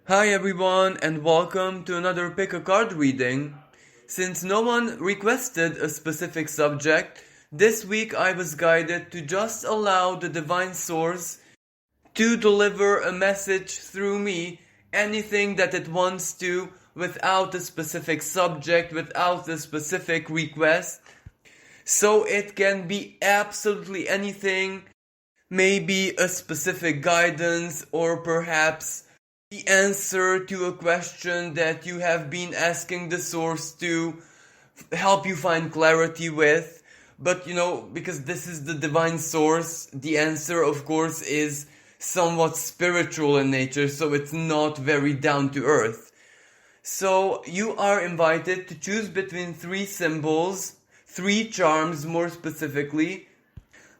Hi everyone and welcome to another pick a card reading. Since no one requested a specific subject, this week I was guided to just allow the divine source to deliver a message through me, anything that it wants to, without a specific subject, without a specific request. So it can be absolutely anything, maybe a specific guidance or perhaps the answer to a question that you have been asking the source to help you find clarity with. But because this is the divine source, the answer, of course, is somewhat spiritual in nature, so it's not very down to earth. So you are invited to choose between three symbols, three charms more specifically.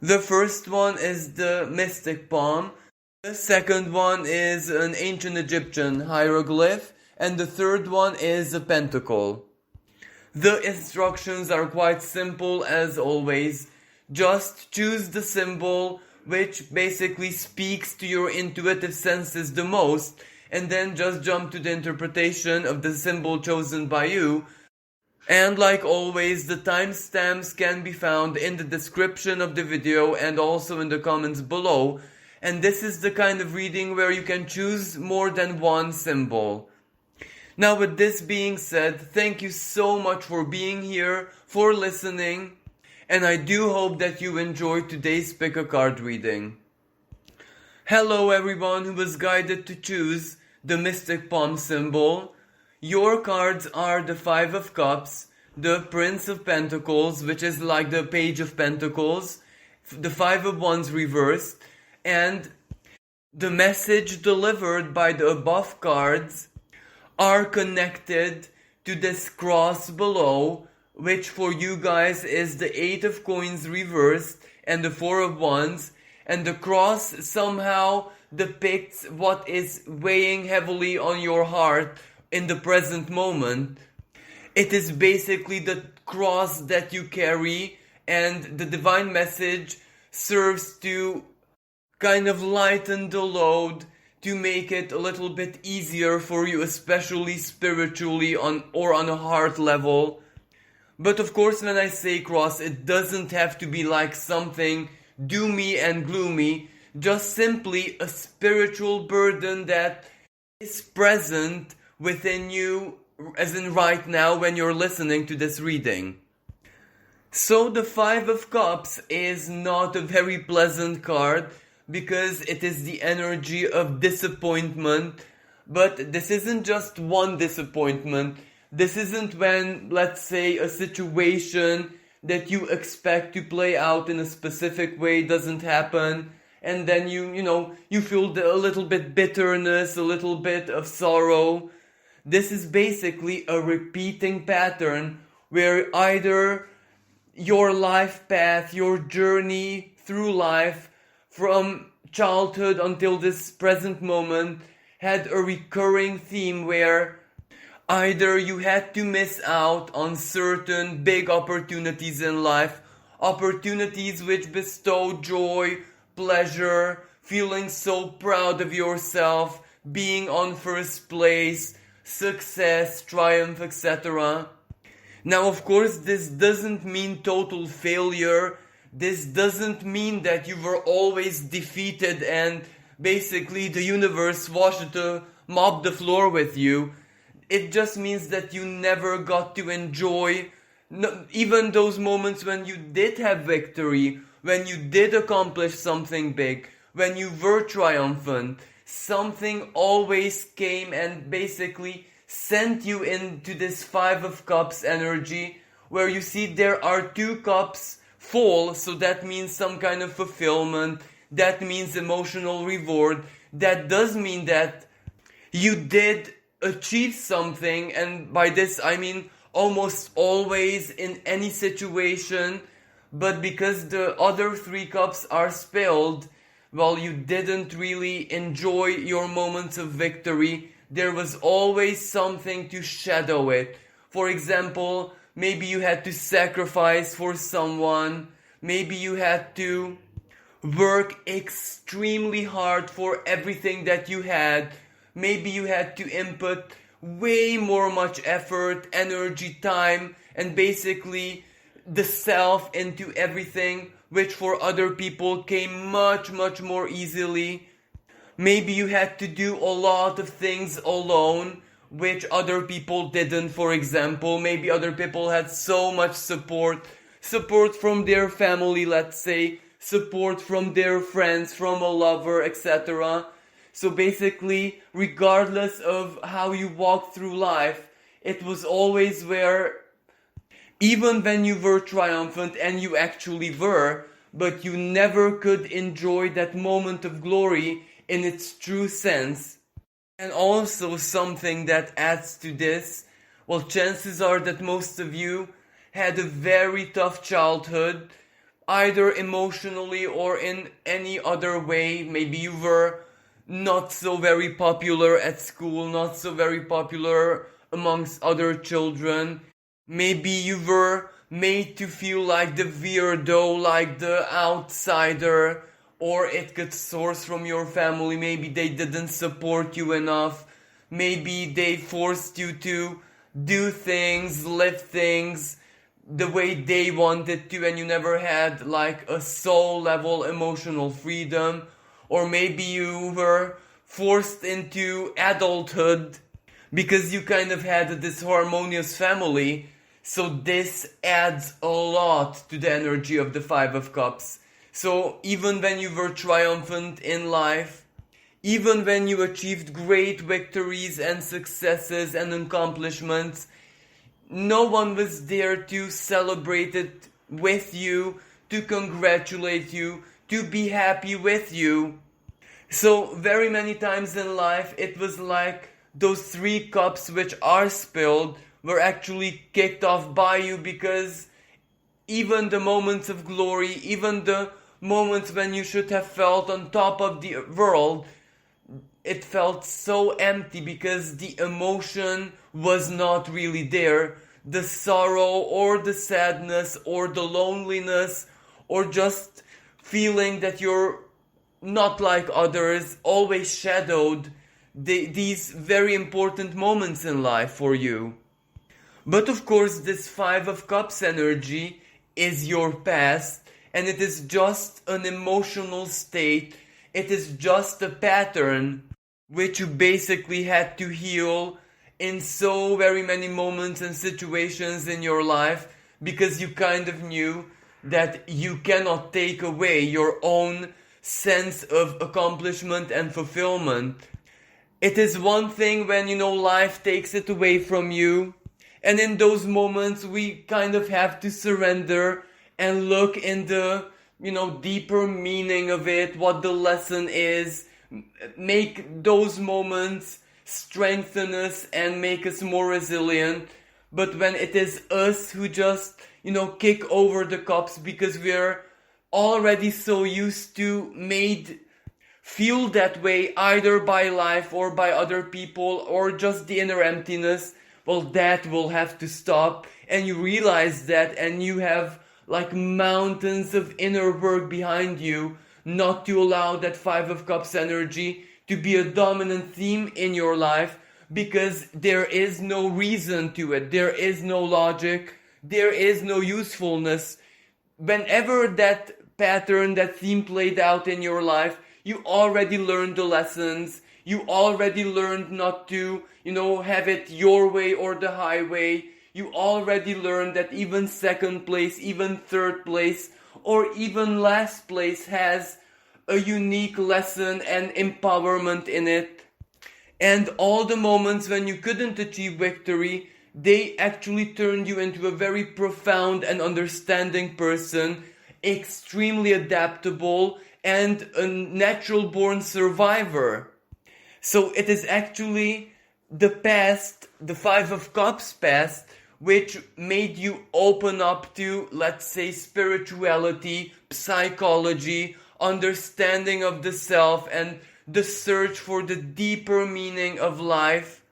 The first one is the mystic palm. The second one is an ancient Egyptian hieroglyph, and the third one is a pentacle. The instructions are quite simple as always. Just choose the symbol which basically speaks to your intuitive senses the most, and then just jump to the interpretation of the symbol chosen by you. And like always, the timestamps can be found in the description of the video and also in the comments below. And this is the kind of reading where you can choose more than one symbol. Now, with this being said, thank you so much for being here, for listening, and I do hope that you enjoyed today's pick a card reading. Hello everyone who was guided to choose the mystic palm symbol. Your cards are the Five of Cups, the Prince of Pentacles, which is like the Page of Pentacles, the Five of Wands reversed, and the message delivered by the above cards are connected to this cross below, which for you guys is the Eight of Coins reversed and the Four of Wands, and the cross somehow depicts what is weighing heavily on your heart in the present moment. It is basically the cross that you carry, and the divine message serves to kind of lighten the load, to make it a little bit easier for you, especially spiritually on a heart level. But of course, when I say cross, it doesn't have to be like something doomy and gloomy, just simply a spiritual burden that is present within you, as in right now when you're listening to this reading. So the Five of Cups is not a very pleasant card, because it is the energy of disappointment. But this isn't just one disappointment. This isn't when, let's say, a situation that you expect to play out in a specific way doesn't happen, and then you feel a little bit bitterness, a little bit of sorrow. This is basically a repeating pattern where either your life path, your journey through life, from childhood until this present moment, had a recurring theme where either you had to miss out on certain big opportunities in life, opportunities which bestow joy, pleasure, feeling so proud of yourself, being on first place, success, triumph, etc. Now, of course, this doesn't mean total failure. This doesn't mean that you were always defeated and basically the universe wanted to mop the floor with you. It just means that you never got to enjoy even those moments when you did have victory, when you did accomplish something big, when you were triumphant. Something always came and basically sent you into this Five of Cups energy, where you see there are two cups full, so that means some kind of fulfillment, that means emotional reward, that does mean that you did achieve something, and by this I mean almost always in any situation. But because the other three cups are spilled, well, you didn't really enjoy your moments of victory. There was always something to shadow it. For example, maybe you had to sacrifice for someone. Maybe you had to work extremely hard for everything that you had. maybe you had to input way more much effort, energy, time, and basically the self into everything, which for other people came much, much more easily. Maybe you had to do a lot of things alone, which other people didn't, for example. Maybe other people had so much support from their family, let's say, support from their friends, from a lover, etc. So basically, regardless of how you walk through life, it was always where, even when you were triumphant, and you actually were, but you never could enjoy that moment of glory in its true sense. And also something that adds to this, well, chances are that most of you had a very tough childhood, either emotionally or in any other way. Maybe you were not so very popular at school, not so very popular amongst other children. Maybe you were made to feel like the weirdo, like the outsider, or it could source from your family. Maybe they didn't support you enough. Maybe they forced you to do things, live things the way they wanted to, and you never had like a soul level emotional freedom. Or maybe you were forced into adulthood because you kind of had a disharmonious family. So this adds a lot to the energy of the Five of Cups. So even when you were triumphant in life, even when you achieved great victories and successes and accomplishments, no one was there to celebrate it with you, to congratulate you, to be happy with you. So very many times in life, it was like those 3 cups which are spilled were actually kicked off by you, because even the moments of glory, even the moments when you should have felt on top of the world, it felt so empty because the emotion was not really there. The sorrow or the sadness or the loneliness or just feeling that you're not like others always shadowed these very important moments in life for you. But of course, this Five of Cups energy is your past, and it is just an emotional state. It is just a pattern which you basically had to heal in so very many moments and situations in your life, because you kind of knew that you cannot take away your own sense of accomplishment and fulfillment. It is one thing when, life takes it away from you, and in those moments we kind of have to surrender and look in the, deeper meaning of it, what the lesson is, make those moments strengthen us and make us more resilient. But when it is us who just, kick over the cups because we're already so used to made feel that way either by life or by other people or just the inner emptiness, well, that will have to stop. And you realize that, and you have like mountains of inner work behind you not to allow that Five of Cups energy to be a dominant theme in your life, because there is no reason to it. There is no logic. There is no usefulness. Whenever that pattern, that theme played out in your life, you already learned the lessons. You already learned not to, have it your way or the highway. You already learned that even second place, even third place, or even last place has a unique lesson and empowerment in it. And all the moments when you couldn't achieve victory, they actually turned you into a very profound and understanding person, extremely adaptable, and a natural born survivor. So it is actually the past, the Five of Cups past, which made you open up to, let's say, spirituality, psychology, understanding of the self, and the search for the deeper meaning of life.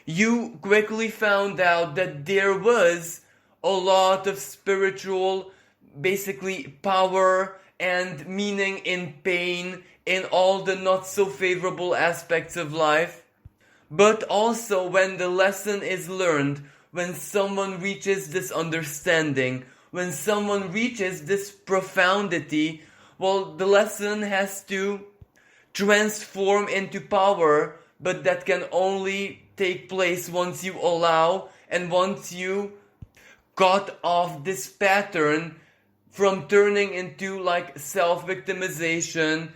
You quickly found out that there was a lot of spiritual, basically, power and meaning in pain, in all the not so favorable aspects of life. But also when the lesson is learned, when someone reaches this understanding, when someone reaches this profundity, well, the lesson has to transform into power, but that can only take place once you allow and once you cut off this pattern from turning into like self-victimization,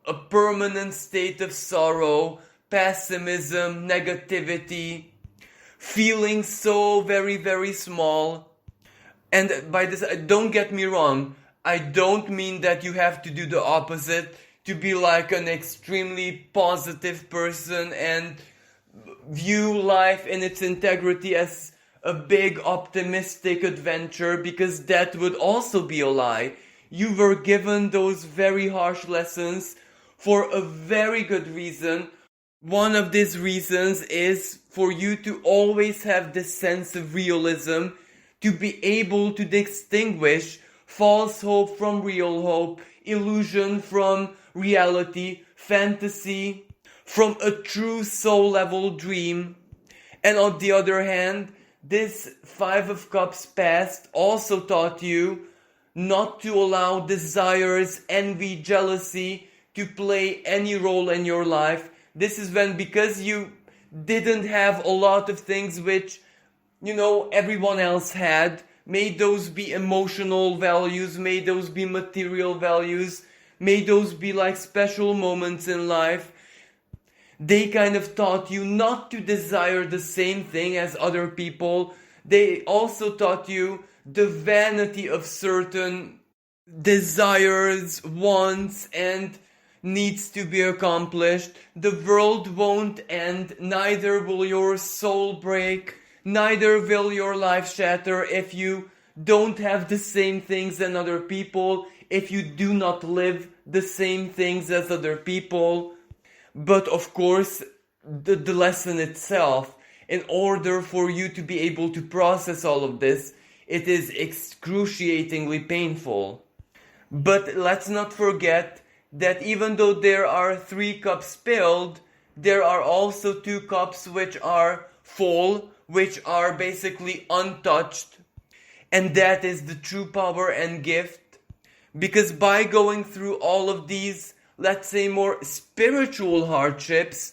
a permanent state of sorrow, pessimism, negativity, feeling so very, very small. And by this, don't get me wrong, I don't mean that you have to do the opposite, to be like an extremely positive person and view life in its integrity as a big optimistic adventure, because that would also be a lie. You were given those very harsh lessons for a very good reason. One of these reasons is for you to always have this sense of realism, to be able to distinguish false hope from real hope, illusion from reality, fantasy from a true soul level dream. And on the other hand, this Five of Cups past also taught you not to allow desires, envy, jealousy to play any role in your life. This is when, because you didn't have a lot of things which, everyone else had, may those be emotional values, may those be material values, may those be like special moments in life. They kind of taught you not to desire the same thing as other people. They also taught you the vanity of certain desires, wants, and needs to be accomplished. The world won't end, neither will your soul break, neither will your life shatter if you don't have the same things as other people, if you do not live the same things as other people. But of course, the lesson itself, in order for you to be able to process all of this, it is excruciatingly painful. But let's not forget that even though there are 3 cups spilled, there are also 2 cups which are full, which are basically untouched. And that is the true power and gift. Because by going through all of these, let's say, more spiritual hardships,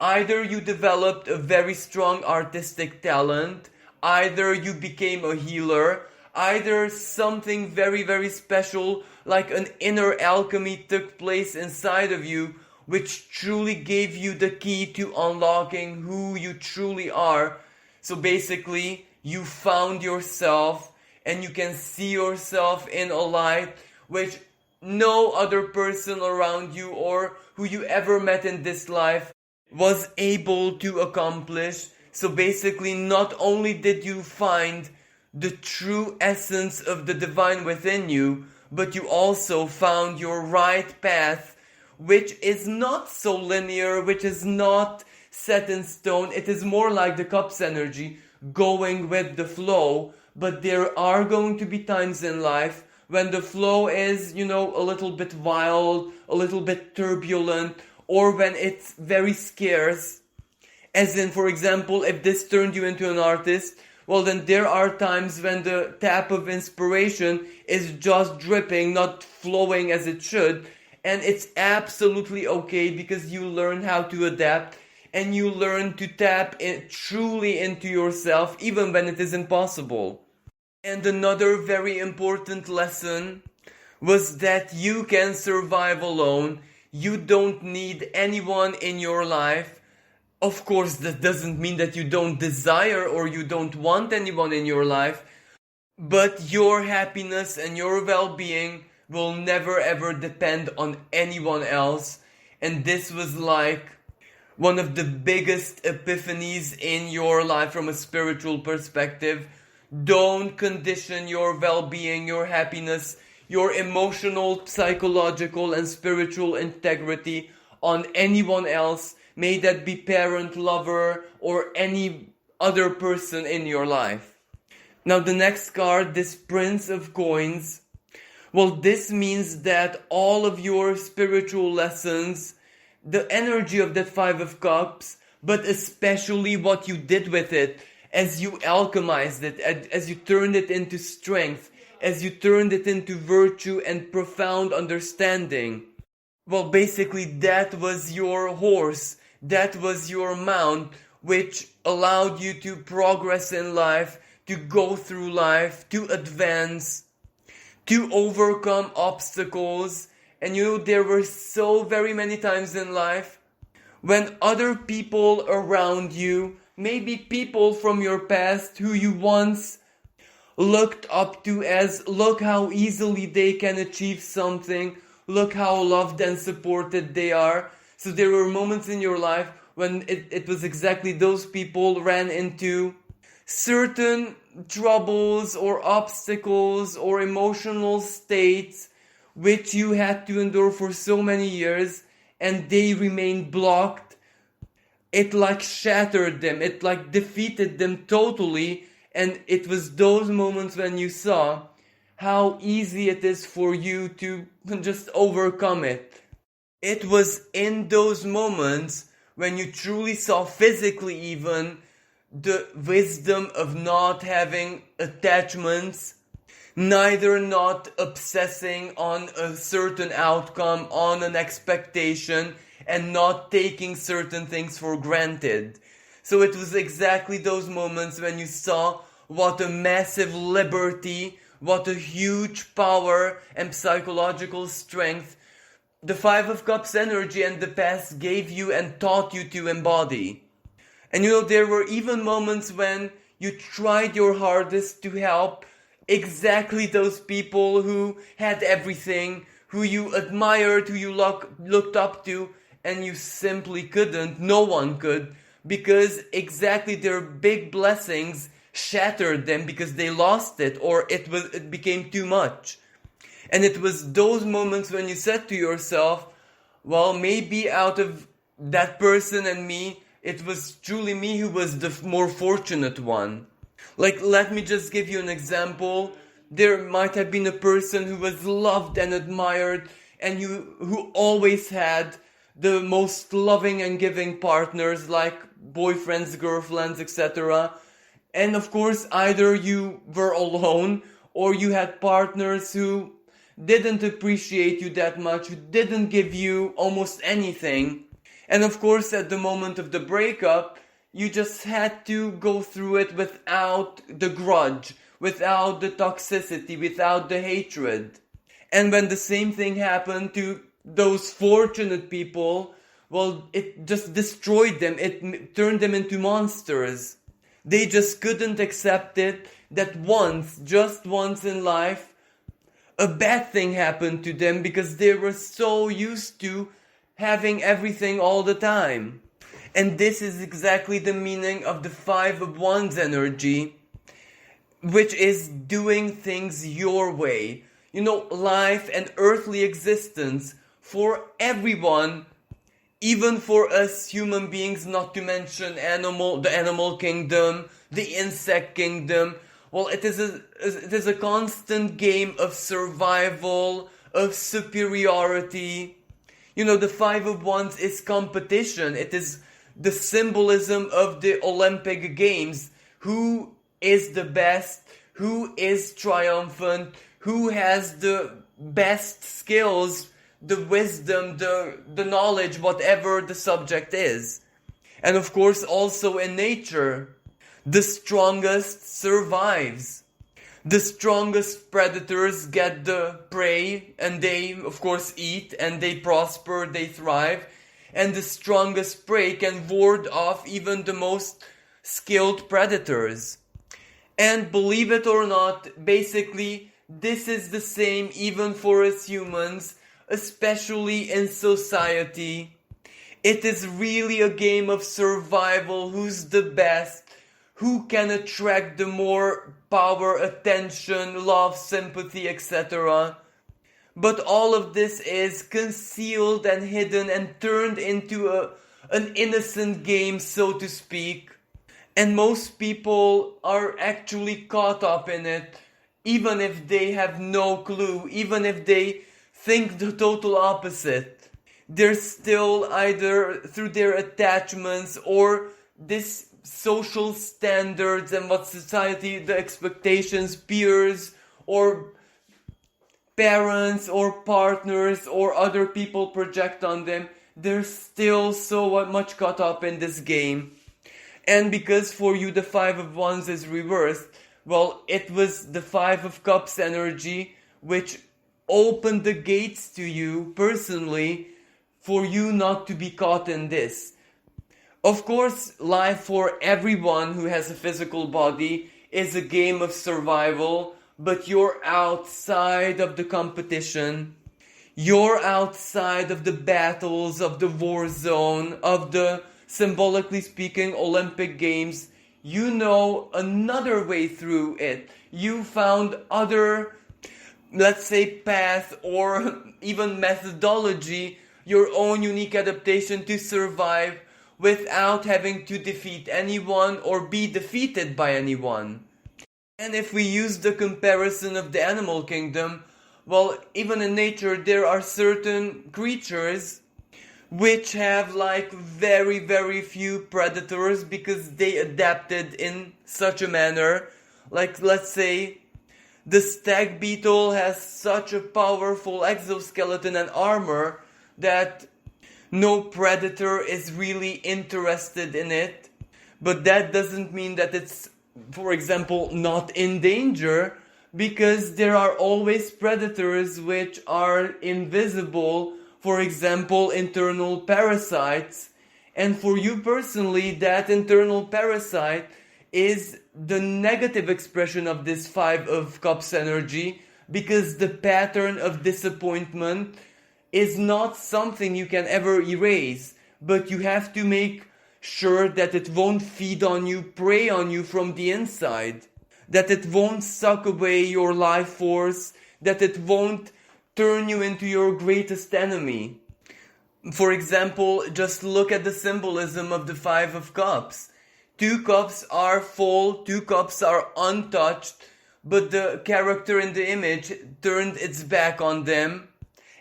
either you developed a very strong artistic talent, either you became a healer, either something very, very special, like an inner alchemy, took place inside of you, which truly gave you the key to unlocking who you truly are. So basically, you found yourself, and you can see yourself in a light which no other person around you or who you ever met in this life was able to accomplish. So basically, not only did you find the true essence of the divine within you, but you also found your right path, which is not so linear, which is not set in stone. It is more like the cups energy, going with the flow. But there are going to be times in life when the flow is, a little bit wild, a little bit turbulent, or when it's very scarce. As in, for example, if this turned you into an artist, well, then there are times when the tap of inspiration is just dripping, not flowing as it should. And it's absolutely okay, because you learn how to adapt and you learn to tap truly into yourself, even when it is impossible. And another very important lesson was that you can survive alone. You don't need anyone in your life. Of course, that doesn't mean that you don't desire or you don't want anyone in your life, but your happiness and your well-being will never ever depend on anyone else. And this was like one of the biggest epiphanies in your life from a spiritual perspective. Don't condition your well-being, your happiness, your emotional, psychological, and spiritual integrity on anyone else. May that be parent, lover, or any other person in your life. Now the next card, this Prince of Coins. Well, this means that all of your spiritual lessons, the energy of that Five of Cups, but especially what you did with it as you alchemized it, as you turned it into strength, as you turned it into virtue and profound understanding. Well, basically, that was your horse, that was your mount, which allowed you to progress in life, to go through life, to advance, to overcome obstacles. And there were so very many times in life when other people around you, maybe people from your past who you once looked up to as, look how easily they can achieve something, look how loved and supported they are. So there were moments in your life when it was exactly those people ran into certain troubles or obstacles or emotional states which you had to endure for so many years, and they remained blocked. It like shattered them, it like defeated them totally, and it was those moments when you saw how easy it is for you to just overcome it. It was in those moments when you truly saw physically even the wisdom of not having attachments, neither not obsessing on a certain outcome, on an expectation, and not taking certain things for granted. So it was exactly those moments when you saw what a massive liberty, what a huge power and psychological strength the Five of Cups energy and the past gave you and taught you to embody. And there were even moments when you tried your hardest to help exactly those people who had everything, who you admired, who you looked up to, and you simply couldn't. No one could, because exactly their big blessings shattered them because they lost it, or it became too much. And it was those moments when you said to yourself, well, maybe out of that person and me, it was truly me who was the more fortunate one. Like, let me just give you an example. There might have been a person who was loved and admired and who always had the most loving and giving partners, like boyfriends, girlfriends, etc. And of course, either you were alone or you had partners who didn't appreciate you that much, who didn't give you almost anything. And of course, at the moment of the breakup, you just had to go through it without the grudge, without the toxicity, without the hatred. And when the same thing happened to those fortunate people, well, it just destroyed them. It turned them into monsters. They just couldn't accept it that once, just once in life, a bad thing happened to them because they were so used to having everything all the time. And this is exactly the meaning of the Five of Wands energy, which is doing things your way. Life and earthly existence for everyone, even for us human beings, not to mention the animal kingdom, the insect kingdom. Well, it is a constant game of survival, of superiority. The Five of Wands is competition. It is the symbolism of the Olympic Games. Who is the best? Who is triumphant? Who has the best skills, the wisdom, the knowledge, whatever the subject is. And of course, also in nature, the strongest survives. The strongest predators get the prey, and they, of course, eat, and they prosper, they thrive. And the strongest prey can ward off even the most skilled predators. And believe it or not, basically, this is the same even for us humans, especially in society. It is really a game of survival. Who's the best? Who can attract the more power, attention, love, sympathy, etc. But all of this is concealed and hidden and turned into an innocent game, so to speak. And most people are actually caught up in it, even if they have no clue, even if they think the total opposite. they're still either through their attachments or this social standards and what society, the expectations, peers, or parents or partners or other people project on them, they're still so much caught up in this game. And because for you the Five of Wands is reversed, well, it was the Five of Cups energy which opened the gates to you personally for you not to be caught in this. Of course, life for everyone who has a physical body is a game of survival, but you're outside of the competition. You're outside of the battles, of the war zone, of the, symbolically speaking, Olympic Games. You know another way through it. You found other, let's say, path or even methodology, your own unique adaptation to survive without having to defeat anyone or be defeated by anyone. And if we use the comparison of the animal kingdom, well, even in nature there are certain creatures which have like very, very few predators because they adapted in such a manner. Like, let's say, the stag beetle has such a powerful exoskeleton and armor that no predator is really interested in it. But that doesn't mean that it's, for example, not in danger, because there are always predators which are invisible, for example, internal parasites. And for you personally, that internal parasite is the negative expression of this Five of Cups energy, because the pattern of disappointment is not something you can ever erase, but you have to make sure that it won't feed on you, prey on you from the inside, that it won't suck away your life force, that it won't turn you into your greatest enemy. For example, just look at the symbolism of the Five of Cups. 2 cups are full, 2 cups are untouched, but the character in the image turned its back on them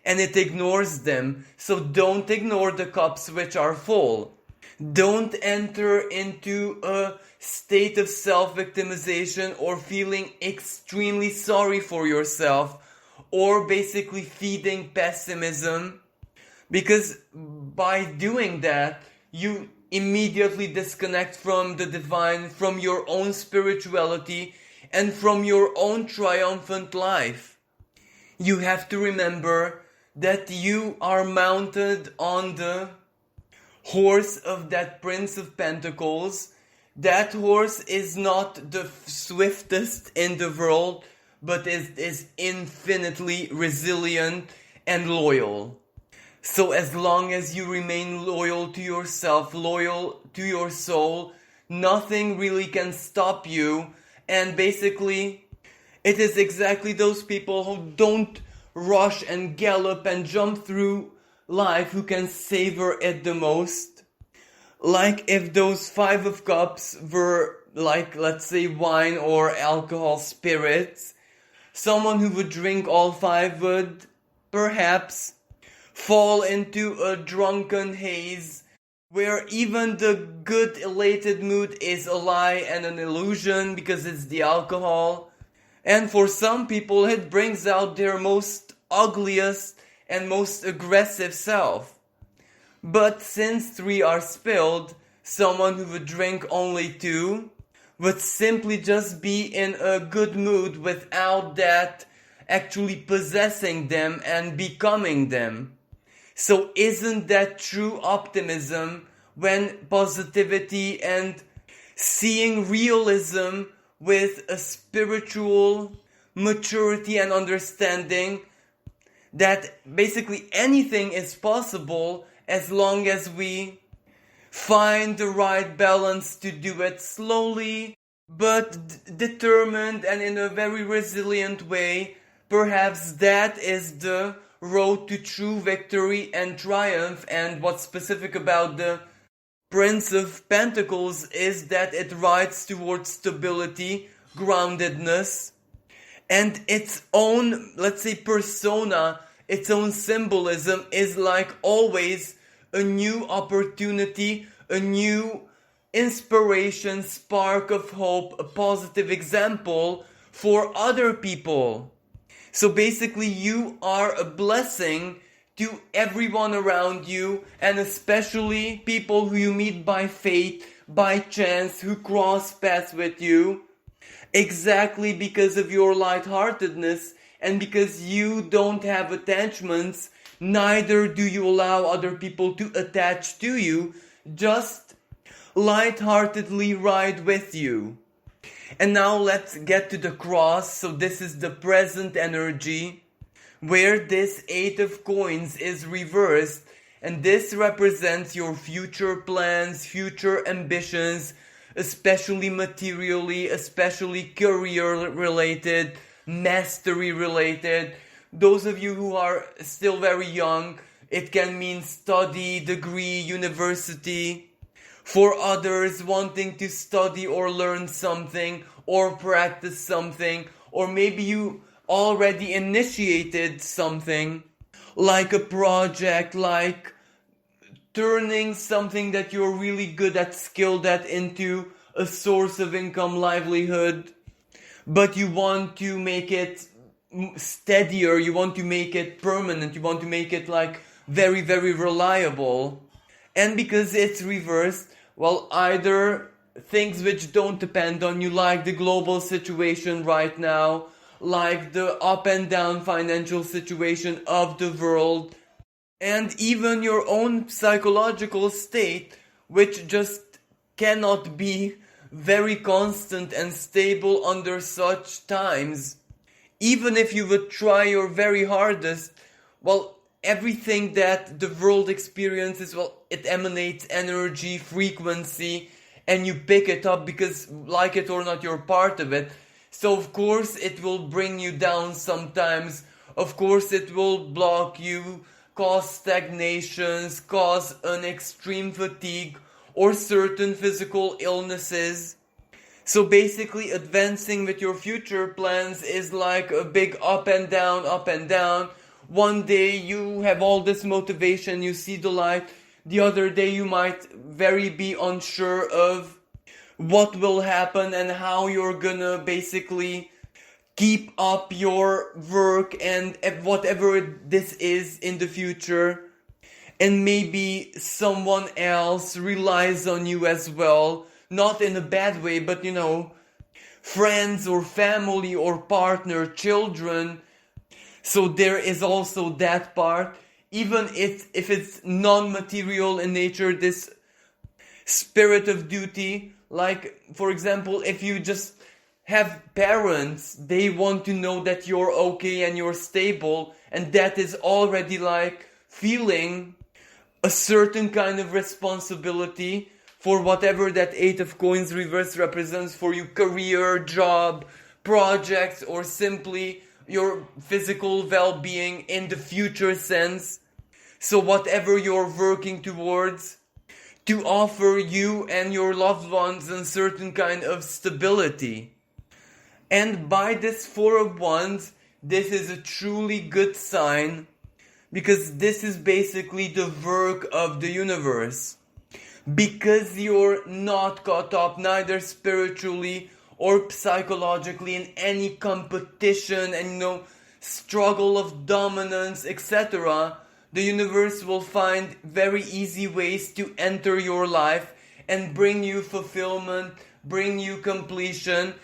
and it ignores them. So don't ignore the cups which are full. Don't enter into a state of self-victimization or feeling extremely sorry for yourself, or basically feeding pessimism, because by doing that, you immediately disconnect from the divine, from your own spirituality, and from your own triumphant life. You have to remember that you are mounted on the horse of that Prince of Pentacles. That horse is not the swiftest in the world, but is infinitely resilient and loyal. So as long as you remain loyal to yourself, loyal to your soul, nothing really can stop you. And basically, it is exactly those people who don't rush and gallop and jump through life who can savor it the most. Like if those Five of Cups were like, let's say, wine or alcohol spirits, someone who would drink all 5 would perhaps fall into a drunken haze where even the good elated mood is a lie and an illusion because it's the alcohol. And for some people it brings out their most ugliest and most aggressive self. But since 3 are spilled, someone who would drink only 2 would simply just be in a good mood without that actually possessing them and becoming them. So isn't that true optimism, when positivity and seeing realism with a spiritual maturity and understanding that basically anything is possible as long as we find the right balance to do it slowly but determined and in a very resilient way. Perhaps that is the road to true victory and triumph. And what's specific about the Prince of Pentacles is that it rides towards stability, groundedness, and its own, let's say, persona its own symbolism, is like always a new opportunity, a new inspiration, spark of hope, a positive example for other people. So basically, you are a blessing to everyone around you, and especially people who you meet by fate, by chance, who cross paths with you, exactly because of your lightheartedness, and because you don't have attachments, neither do you allow other people to attach to you, just lightheartedly ride with you. And now let's get to the cross. So this is the present energy, where this 8 of coins is reversed, and this represents your future plans, future ambitions, especially materially, especially career related, mastery related. Those of you who are still very young, it can mean study, degree, university. For others, wanting to study or learn something or practice something, or maybe you already initiated something, like a project, like turning something that you're really good at, skilled at, into a source of income, livelihood, but you want to make it steadier, you want to make it permanent, you want to make it like very, very reliable. And because it's reversed, well, either things which don't depend on you, like the global situation right now, like the up and down financial situation of the world, and even your own psychological state, which just cannot be very constant and stable under such times. Even if you would try your very hardest, well, everything that the world experiences, well, it emanates energy, frequency, and you pick it up because, like it or not, you're part of it. So of course it will bring you down sometimes. Of course it will block you, cause stagnations, cause an extreme fatigue, or certain physical illnesses. So basically, advancing with your future plans is like a big up and down, up and down. One day you have all this motivation, you see the light. The other day you might very be unsure of what will happen and how you're gonna basically keep up your work and whatever this is in the future. And maybe someone else relies on you as well. Not in a bad way, but friends or family or partner, children. So there is also that part. Even if it's non-material in nature, this spirit of duty. Like, for example, if you just have parents, they want to know that you're okay and you're stable. And that is already like feeling a certain kind of responsibility for whatever that 8 of coins reverse represents for you, career, job, projects, or simply your physical well-being in the future sense. So whatever you're working towards, to offer you and your loved ones a certain kind of stability. And by this 4 of Wands, this is a truly good sign, because this is basically the work of the universe. Because you're not caught up neither spiritually or psychologically in any competition and struggle of dominance, etc., the universe will find very easy ways to enter your life and bring you fulfillment, bring you completion,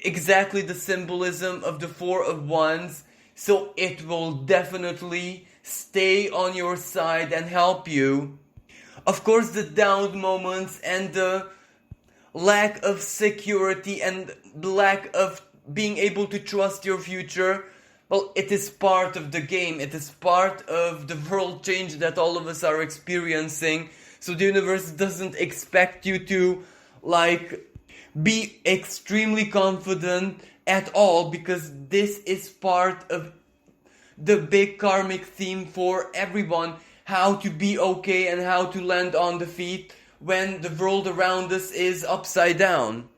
exactly the symbolism of the 4 of Wands. So it will definitely stay on your side and help you. Of course, the down moments and the lack of security and the lack of being able to trust your future, well, it is part of the game. It is part of the world change that all of us are experiencing. So the universe doesn't expect you to, be extremely confident at all, because this is part of the big karmic theme for everyone. How to be okay and how to land on the feet when the world around us is upside down.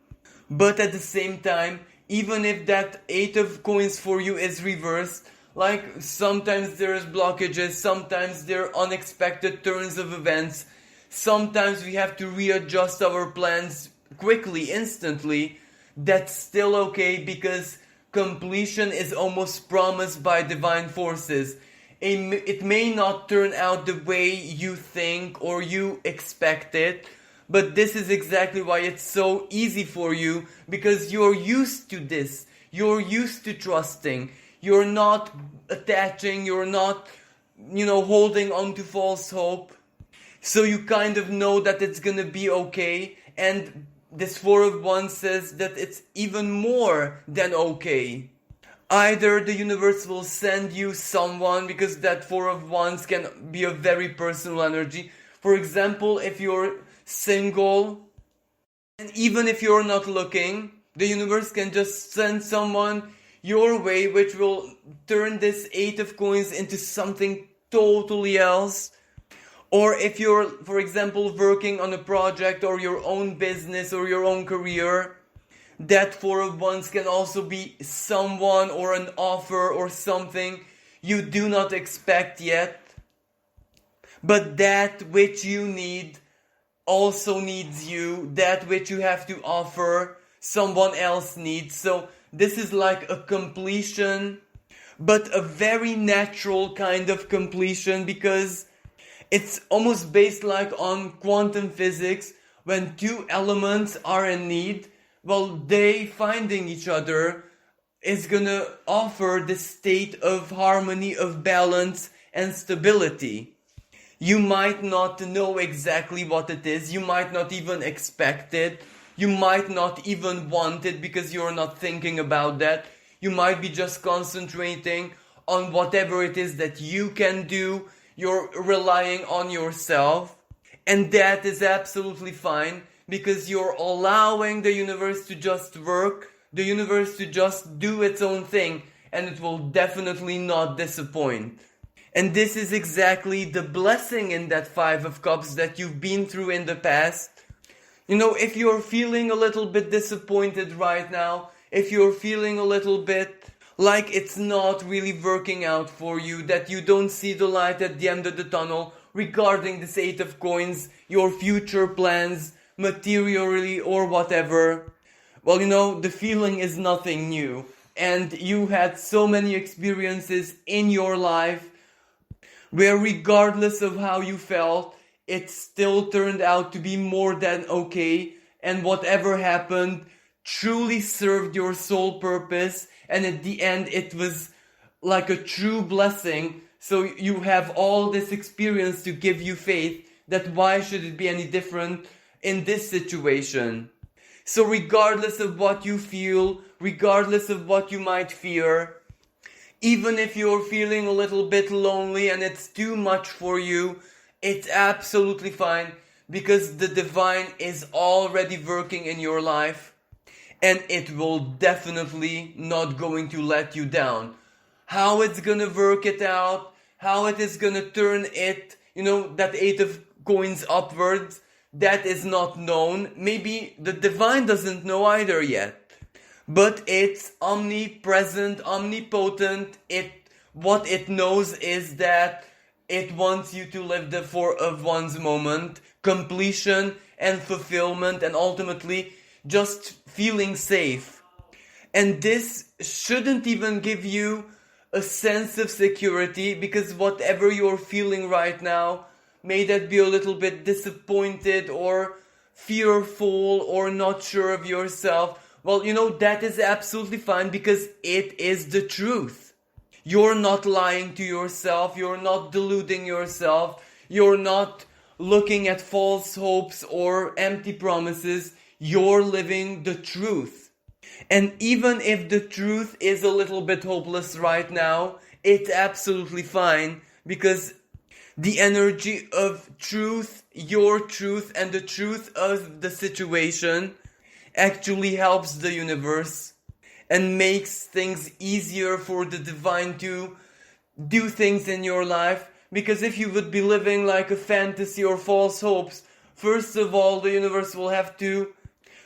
But at the same time, even if that 8 of coins for you is reversed, Like sometimes there's blockages, sometimes there are unexpected turns of events, sometimes we have to readjust our plans quickly, instantly. That's still okay because completion is almost promised by divine forces. It may not turn out the way you think or you expect it, but this is exactly why it's so easy for you, because you're used to this. You're used to trusting. You're not attaching, you're not, holding on to false hope. So you kind of know that it's gonna be okay, and this Four of Wands says that it's even more than okay. Either the universe will send you someone, because that Four of Wands can be a very personal energy. For example, if you're single, and even if you're not looking, the universe can just send someone your way, which will turn this Eight of Coins into something totally else. Or if you're, for example, working on a project or your own business or your own career, that Four of Wands can also be someone or an offer or something you do not expect yet. But that which you need also needs you. That which you have to offer, someone else needs. So this is like a completion, but a very natural kind of completion, because it's almost based like on quantum physics. When two elements are in need, well, they finding each other is gonna offer this state of harmony, of balance and stability. You might not know exactly what it is, you might not even expect it, you might not even want it because you're not thinking about that. You might be just concentrating on whatever it is that you can do. You're relying on yourself, and that is absolutely fine, because you're allowing the universe to just work, the universe to just do its own thing, and it will definitely not disappoint. And this is exactly the blessing in that Five of Cups that you've been through in the past. If you're feeling a little bit disappointed right now, if you're feeling a little bit like it's not really working out for you, that you don't see the light at the end of the tunnel regarding this Eight of Coins, your future plans, materially or whatever, well, the feeling is nothing new. And you had so many experiences in your life where regardless of how you felt, it still turned out to be more than okay, and whatever happened truly served your soul purpose, and at the end it was like a true blessing. So you have all this experience to give you faith that why should it be any different in this situation. So regardless of what you feel, regardless of what you might fear, even if you're feeling a little bit lonely and it's too much for you, it's absolutely fine, because the divine is already working in your life, and it will definitely not going to let you down. How it's gonna work it out, how it is gonna turn it, that Eight of Coins upwards, that is not known. Maybe the divine doesn't know either yet. But it's omnipresent, omnipotent. What it knows is that it wants you to live the Four of Wands moment, completion and fulfillment, and ultimately just feeling safe. And this shouldn't even give you a sense of security, because whatever you're feeling right now, may that be a little bit disappointed or fearful or not sure of yourself, well, that is absolutely fine, because it is the truth. You're not lying to yourself, you're not deluding yourself, you're not looking at false hopes or empty promises, you're living the truth. And even if the truth is a little bit hopeless right now, it's absolutely fine, because the energy of truth, your truth, and the truth of the situation actually helps the universe and makes things easier for the divine to do things in your life. Because if you would be living like a fantasy or false hopes, first of all, the universe will have to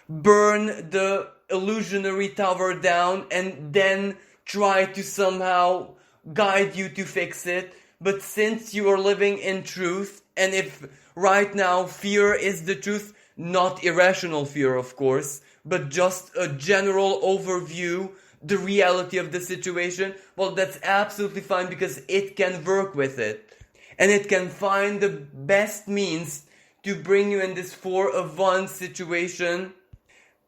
burn the illusionary tower down and then try to somehow guide you to fix it. But since you are living in truth, and if right now fear is the truth, not irrational fear, of course, but just a general overview, the reality of the situation, well, that's absolutely fine because it can work with it. And it can find the best means to bring you in this 4 of Wands situation.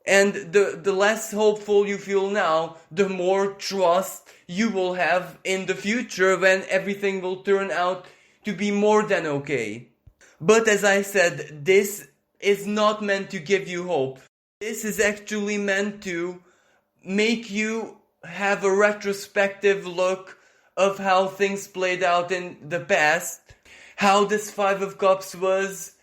And the less hopeful you feel now, the more trust you will have in the future when everything will turn out to be more than okay. But as I said, this is not meant to give you hope. This is actually meant to make you have a retrospective look of how things played out in the past, how this 5 of Cups was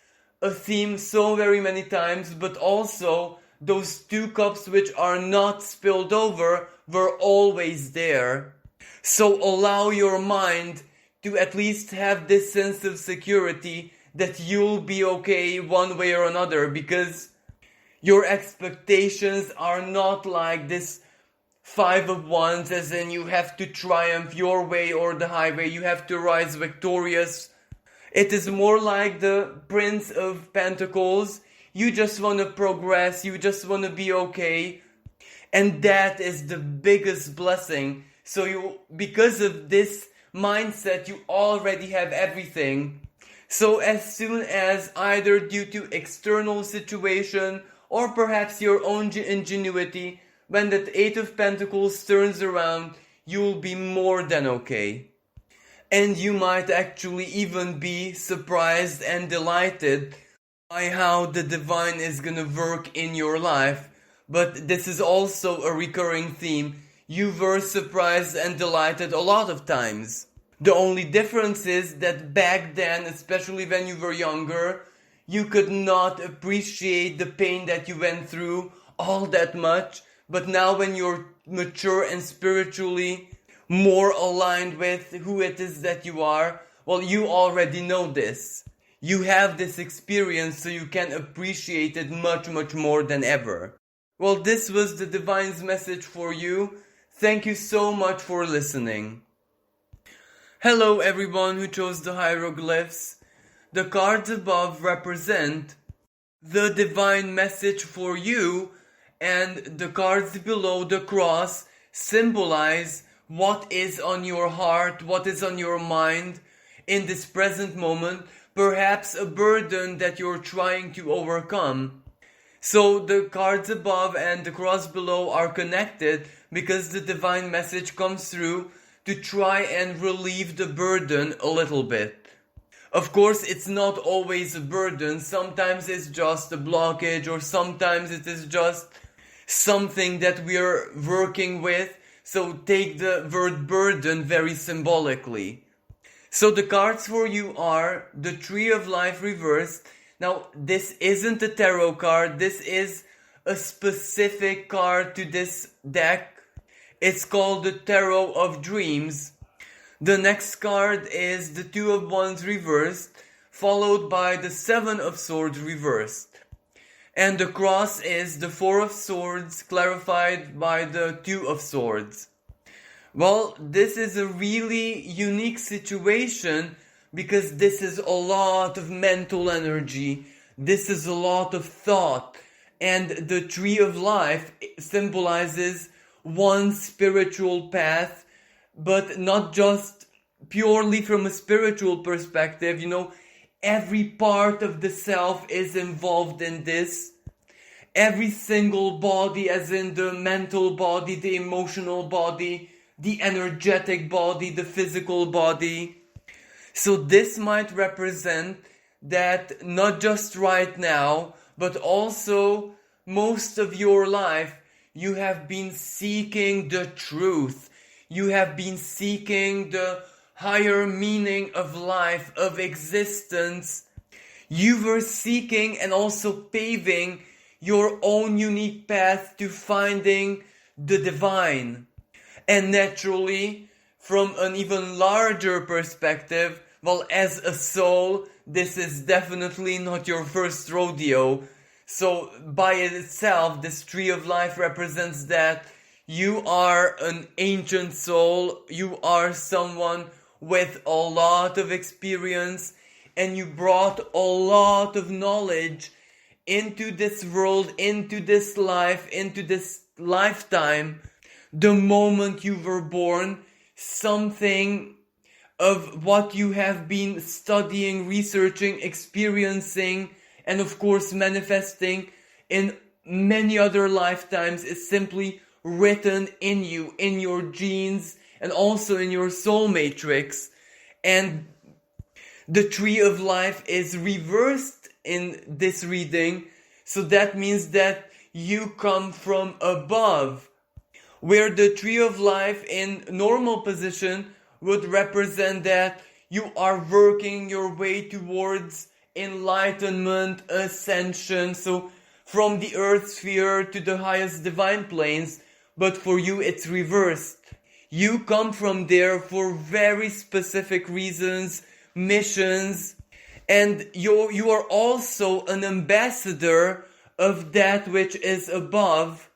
a theme so very many times, but also those 2 cups which are not spilled over were always there. So allow your mind to at least have this sense of security that you'll be okay one way or another, because your expectations are not like this 5 of Wands, as in you have to triumph your way or the highway, you have to rise victorious. It is more like the Prince of Pentacles. You just want to progress, you just want to be okay. And that is the biggest blessing. So because of this mindset, you already have everything. So as soon as, either due to external situation or perhaps your own ingenuity, when that 8 of Pentacles turns around, you'll be more than okay. And you might actually even be surprised and delighted by how the divine is gonna work in your life. But this is also a recurring theme. You were surprised and delighted a lot of times. The only difference is that back then, especially when you were younger, you could not appreciate the pain that you went through all that much. But now when you're mature and spiritually more aligned with who it is that you are, well, you already know this. You have this experience, so you can appreciate it much, much more than ever. Well, this was the Divine's message for you. Thank you so much for listening. Hello everyone who chose the hieroglyphs. The cards above represent the divine message for you, and the cards below the cross symbolize what is on your heart, what is on your mind in this present moment, perhaps a burden that you're trying to overcome. So the cards above and the cross below are connected because the divine message comes through to try and relieve the burden a little bit. Of course, it's not always a burden. Sometimes it's just a blockage, or sometimes it is just something that we are working with. So take the word burden very symbolically. So the cards for you are the Tree of Life reversed. Now, this isn't a tarot card. This is a specific card to this deck. It's called the Tarot of Dreams. The next card is the Two of Wands reversed, followed by the Seven of Swords reversed. And the cross is the Four of Swords clarified by the Two of Swords. Well, this is a really unique situation because this is a lot of mental energy. This is a lot of thought. And the Tree of Life symbolizes one spiritual path, but not just purely from a spiritual perspective. You know, every part of the self is involved in this. Every single body, as in the mental body, the emotional body, the energetic body, the physical body. So this might represent that not just right now, but also most of your life, you have been seeking the truth. You have been seeking the higher meaning of life, of existence. You were seeking and also paving your own unique path to finding the divine. And naturally, from an even larger perspective, well, as a soul, this is definitely not your first rodeo. So by itself, this Tree of Life represents that You are an ancient soul, you are someone with a lot of experience, and you brought a lot of knowledge into this world, into this life, into this lifetime. The moment you were born, something of what you have been studying, researching, experiencing, and of course manifesting in many other lifetimes is simply written in you, in your genes, and also in your soul matrix. And the tree of life is reversed in this reading, so that means that you come from above, where the tree of life in normal position would represent that you are working your way towards enlightenment, ascension, so from the earth sphere to the highest divine planes, but for you it's reversed. You come from there for very specific reasons, missions, and you are also an ambassador of that which is above.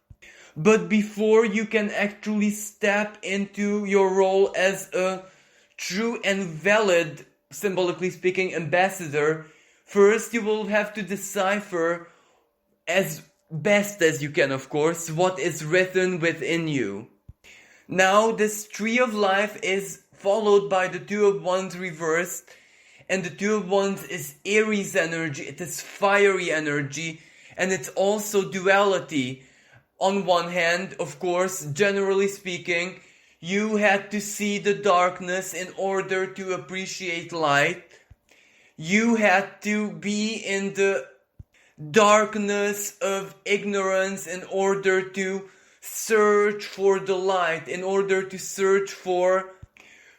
But before you can actually step into your role as a true and valid, symbolically speaking, ambassador, first you will have to decipher, as best as you can of course, what is written within you. Now this tree of life is followed by the two of wands reversed, and the two of wands is Aries energy, it is fiery energy, and it's also duality. On one hand, of course, generally speaking, you had to see the darkness in order to appreciate light. You had to be in the darkness of ignorance in order to search for the light, in order to search for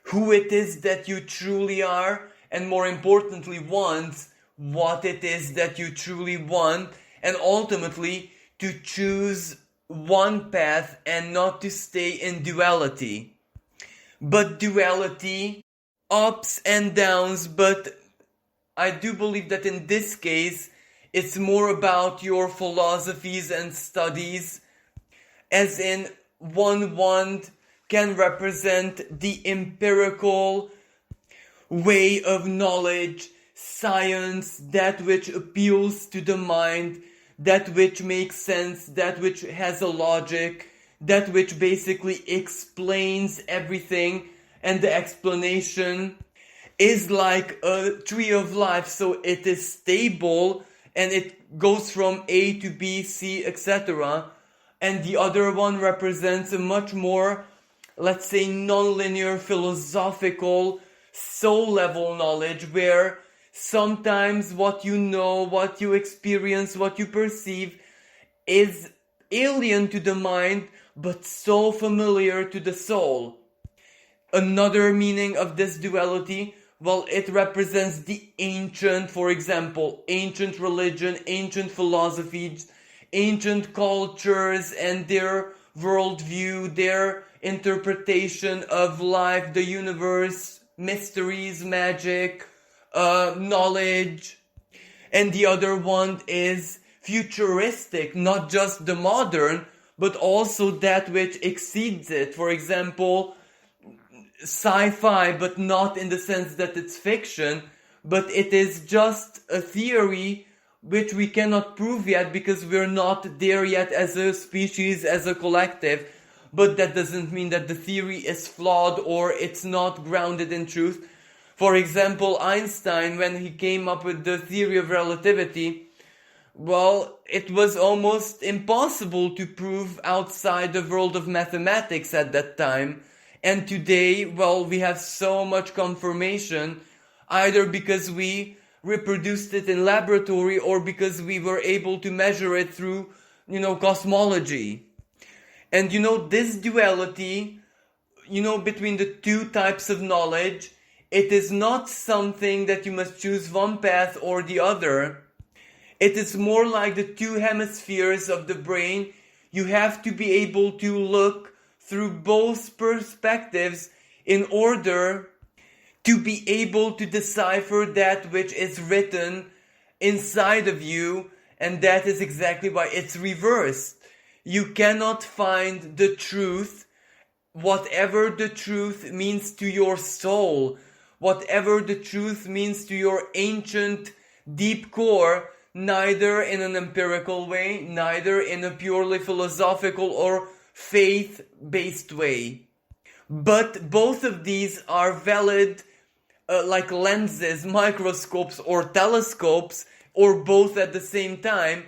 who it is that you truly are, and more importantly, want what it is that you truly want, and ultimately to choose one path and not to stay in duality. But duality, ups and downs, but I do believe that in this case it's more about your philosophies and studies, as in one wand can represent the empirical way of knowledge, science, that which appeals to the mind, that which makes sense, that which has a logic, that which basically explains everything, and the explanation is like a tree of life, so it is stable and it goes from A to B, C, etc. And the other one represents a much more, let's say, non-linear, philosophical, soul level knowledge, where sometimes what you know, what you experience, what you perceive is alien to the mind, but so familiar to the soul. Another meaning of this duality, well, it represents the ancient, for example, ancient religion, ancient philosophies, ancient cultures and their worldview, their interpretation of life, the universe, mysteries, magic, knowledge. And the other one is futuristic, not just the modern, but also that which exceeds it. For example, sci-fi, but not in the sense that it's fiction, but it is just a theory which we cannot prove yet because we're not there yet as a species, as a collective. But that doesn't mean that the theory is flawed or it's not grounded in truth. For example, Einstein, when he came up with the theory of relativity, well, it was almost impossible to prove outside the world of mathematics at that time. And today, well, we have so much confirmation, either because we reproduced it in laboratory or because we were able to measure it through, cosmology. And this duality, between the two types of knowledge, it is not something that you must choose one path or the other. It is more like the two hemispheres of the brain. You have to be able to look through both perspectives in order to be able to decipher that which is written inside of you, and that is exactly why it's reversed. You cannot find the truth, whatever the truth means to your soul, whatever the truth means to your ancient deep core, neither in an empirical way, neither in a purely philosophical or faith-based way. But both of these are valid like lenses, microscopes or telescopes, or both at the same time,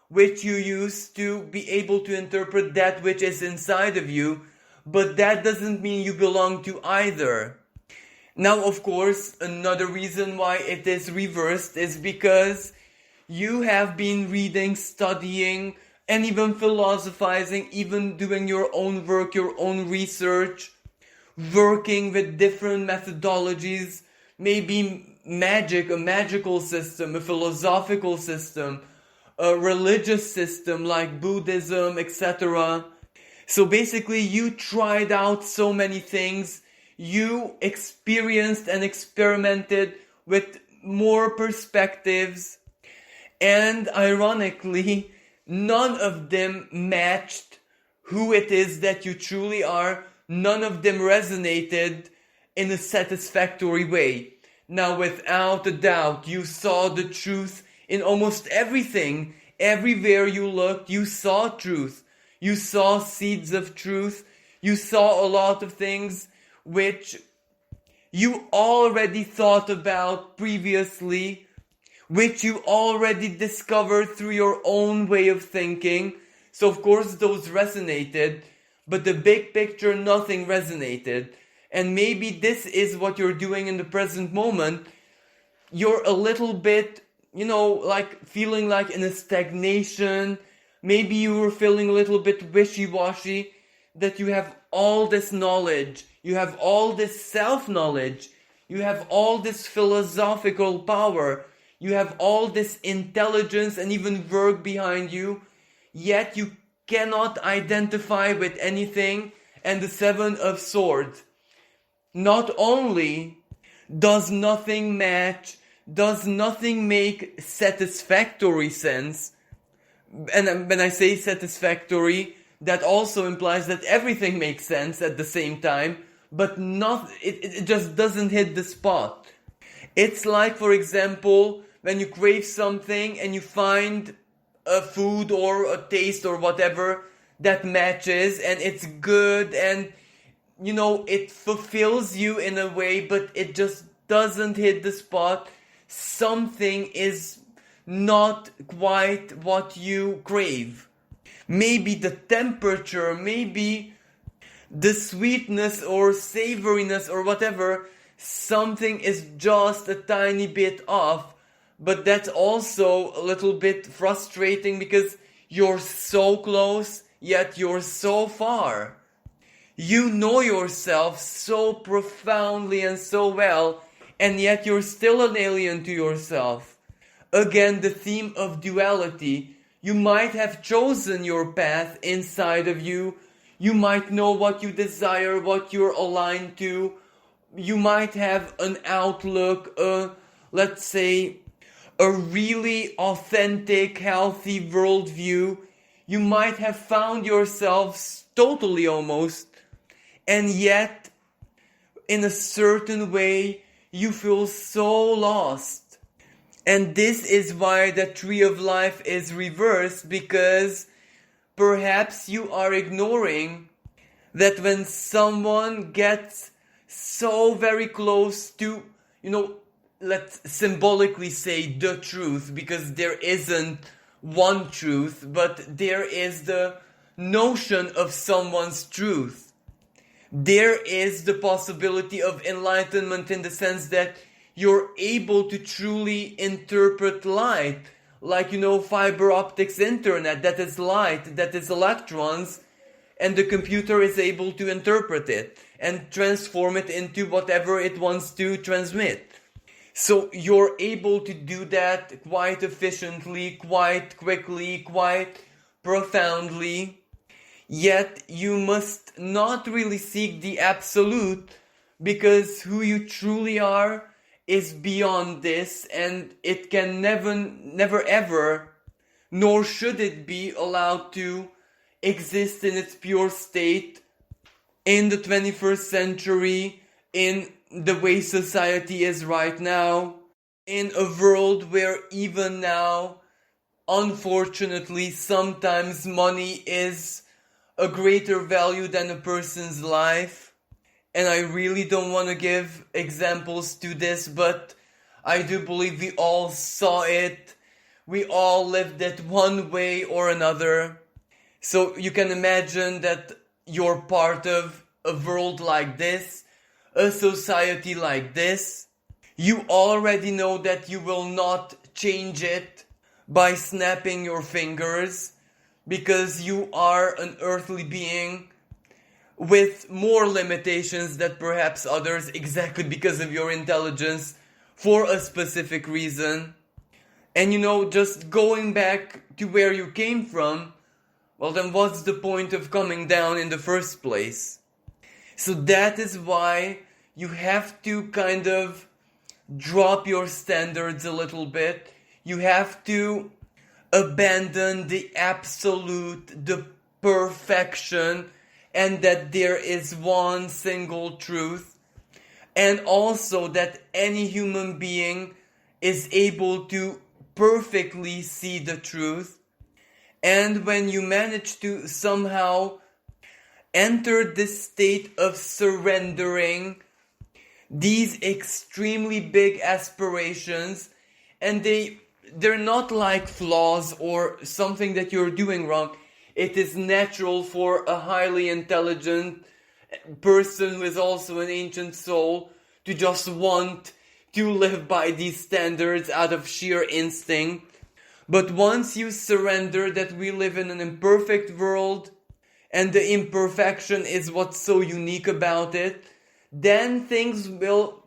which you use to be able to interpret that which is inside of you, but that doesn't mean you belong to either. Now, of course, another reason why it is reversed is because you have been reading, studying, and even philosophizing, even doing your own work, your own research, working with different methodologies, maybe magic, a magical system, a philosophical system, a religious system like Buddhism, etc. So basically you tried out so many things, you experienced and experimented with more perspectives, and ironically, none of them matched who it is that you truly are. None of them resonated in a satisfactory way. Now, without a doubt, you saw the truth in almost everything. Everywhere you looked, you saw truth. You saw seeds of truth. You saw a lot of things which you already thought about previously, which you already discovered through your own way of thinking. So of course those resonated, but the big picture, nothing resonated. And maybe this is what you're doing in the present moment. You're a little bit, like feeling like in a stagnation. Maybe you were feeling a little bit wishy-washy, that you have all this knowledge, you have all this self-knowledge, you have all this philosophical power, you have all this intelligence and even work behind you, yet you cannot identify with anything. And the Seven of Swords. Not only does nothing match, does nothing make satisfactory sense, and when I say satisfactory, that also implies that everything makes sense at the same time, but it just doesn't hit the spot. It's like, for example, when you crave something and you find a food or a taste or whatever that matches and it's good and it fulfills you in a way, but it just doesn't hit the spot. Something is not quite what you crave. Maybe the temperature, maybe the sweetness or savoriness or whatever, something is just a tiny bit off. But that's also a little bit frustrating because you're so close, yet you're so far. You know yourself so profoundly and so well, and yet you're still an alien to yourself. Again, the theme of duality. You might have chosen your path inside of you. You might know what you desire, what you're aligned to. You might have an outlook, let's say, a really authentic, healthy worldview. You might have found yourselves totally almost, and yet, in a certain way, you feel so lost. And this is why the tree of life is reversed, because perhaps you are ignoring that when someone gets so very close to, let's symbolically say the truth, because there isn't one truth, but there is the notion of someone's truth. There is the possibility of enlightenment in the sense that you're able to truly interpret light. Like, fiber optics internet, that is light, that is electrons, and the computer is able to interpret it and transform it into whatever it wants to transmit. So you're able to do that quite efficiently, quite quickly, quite profoundly. Yet you must not really seek the absolute, because who you truly are is beyond this, and it can never ever, nor should it be allowed to exist in its pure state in the 21st century, in the way society is right now, in a world where even now, unfortunately, sometimes money is a greater value than a person's life. And I really don't want to give examples to this, but I do believe we all saw it. We all lived it one way or another. So you can imagine that you're part of a world like this, a society like this. You already know that you will not change it by snapping your fingers, because you are an earthly being with more limitations than perhaps others, exactly because of your intelligence, for a specific reason. And just going back to where you came from, well then what's the point of coming down in the first place? So that is why you have to kind of drop your standards a little bit. You have to abandon the absolute, the perfection, and that there is one single truth. And also that any human being is able to perfectly see the truth. And when you manage to somehow enter this state of surrendering these extremely big aspirations, and they're not like flaws or something that you're doing wrong. It is natural for a highly intelligent person who is also an ancient soul to just want to live by these standards out of sheer instinct. But once you surrender that we live in an imperfect world, and the imperfection is what's so unique about it, then things will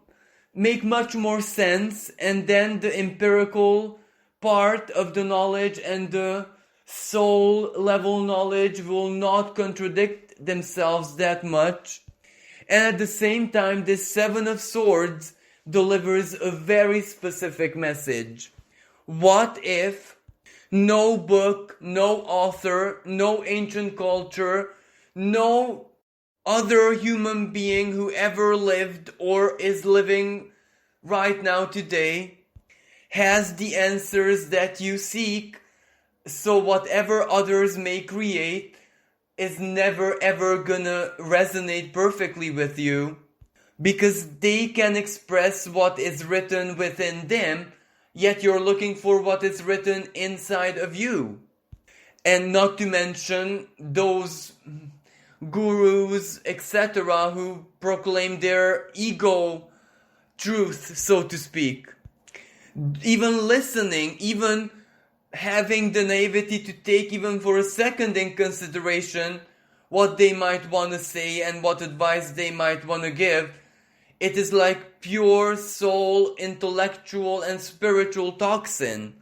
make much more sense, and then the empirical part of the knowledge and the soul level knowledge will not contradict themselves that much. And at the same time, this Seven of Swords delivers a very specific message. What if no book, no author, no ancient culture, no other human being who ever lived or is living right now today has the answers that you seek, so whatever others may create is never ever gonna resonate perfectly with you, because they can express what is written within them, yet you're looking for what is written inside of you. And not to mention those gurus, etc., who proclaim their ego truth, so to speak. Even listening, even having the naivety to take even for a second in consideration what they might want to say and what advice they might want to give, it is like pure soul, intellectual and spiritual toxin.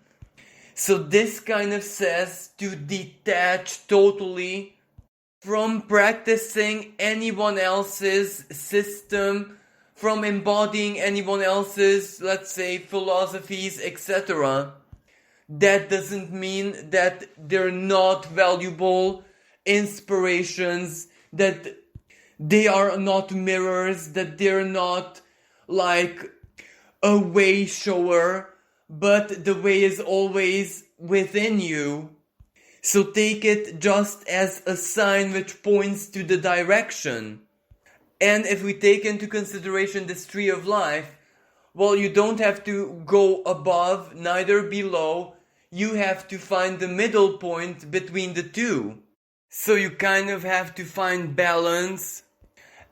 So this kind of says to detach totally from practicing anyone else's system, from embodying anyone else's, let's say, philosophies, etc. That doesn't mean that they're not valuable inspirations, that they are not mirrors, that they're not like a way shower, but the way is always within you. So take it just as a sign which points to the direction. And if we take into consideration this tree of life, well, you don't have to go above, neither below. You have to find the middle point between the two. So you kind of have to find balance.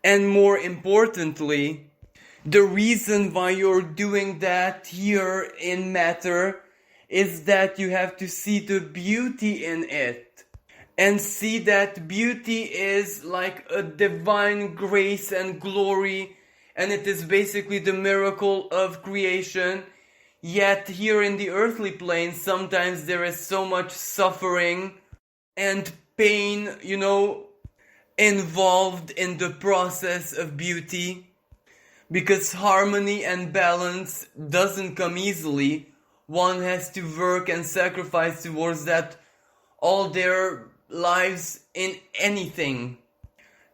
And more importantly, the reason why you're doing that here in matter is that you have to see the beauty in it. And see that beauty is like a divine grace and glory, and it is basically the miracle of creation. Yet here in the earthly plane, sometimes there is so much suffering and pain, involved in the process of beauty. Because harmony and balance doesn't come easily. One has to work and sacrifice towards that all their lives in anything.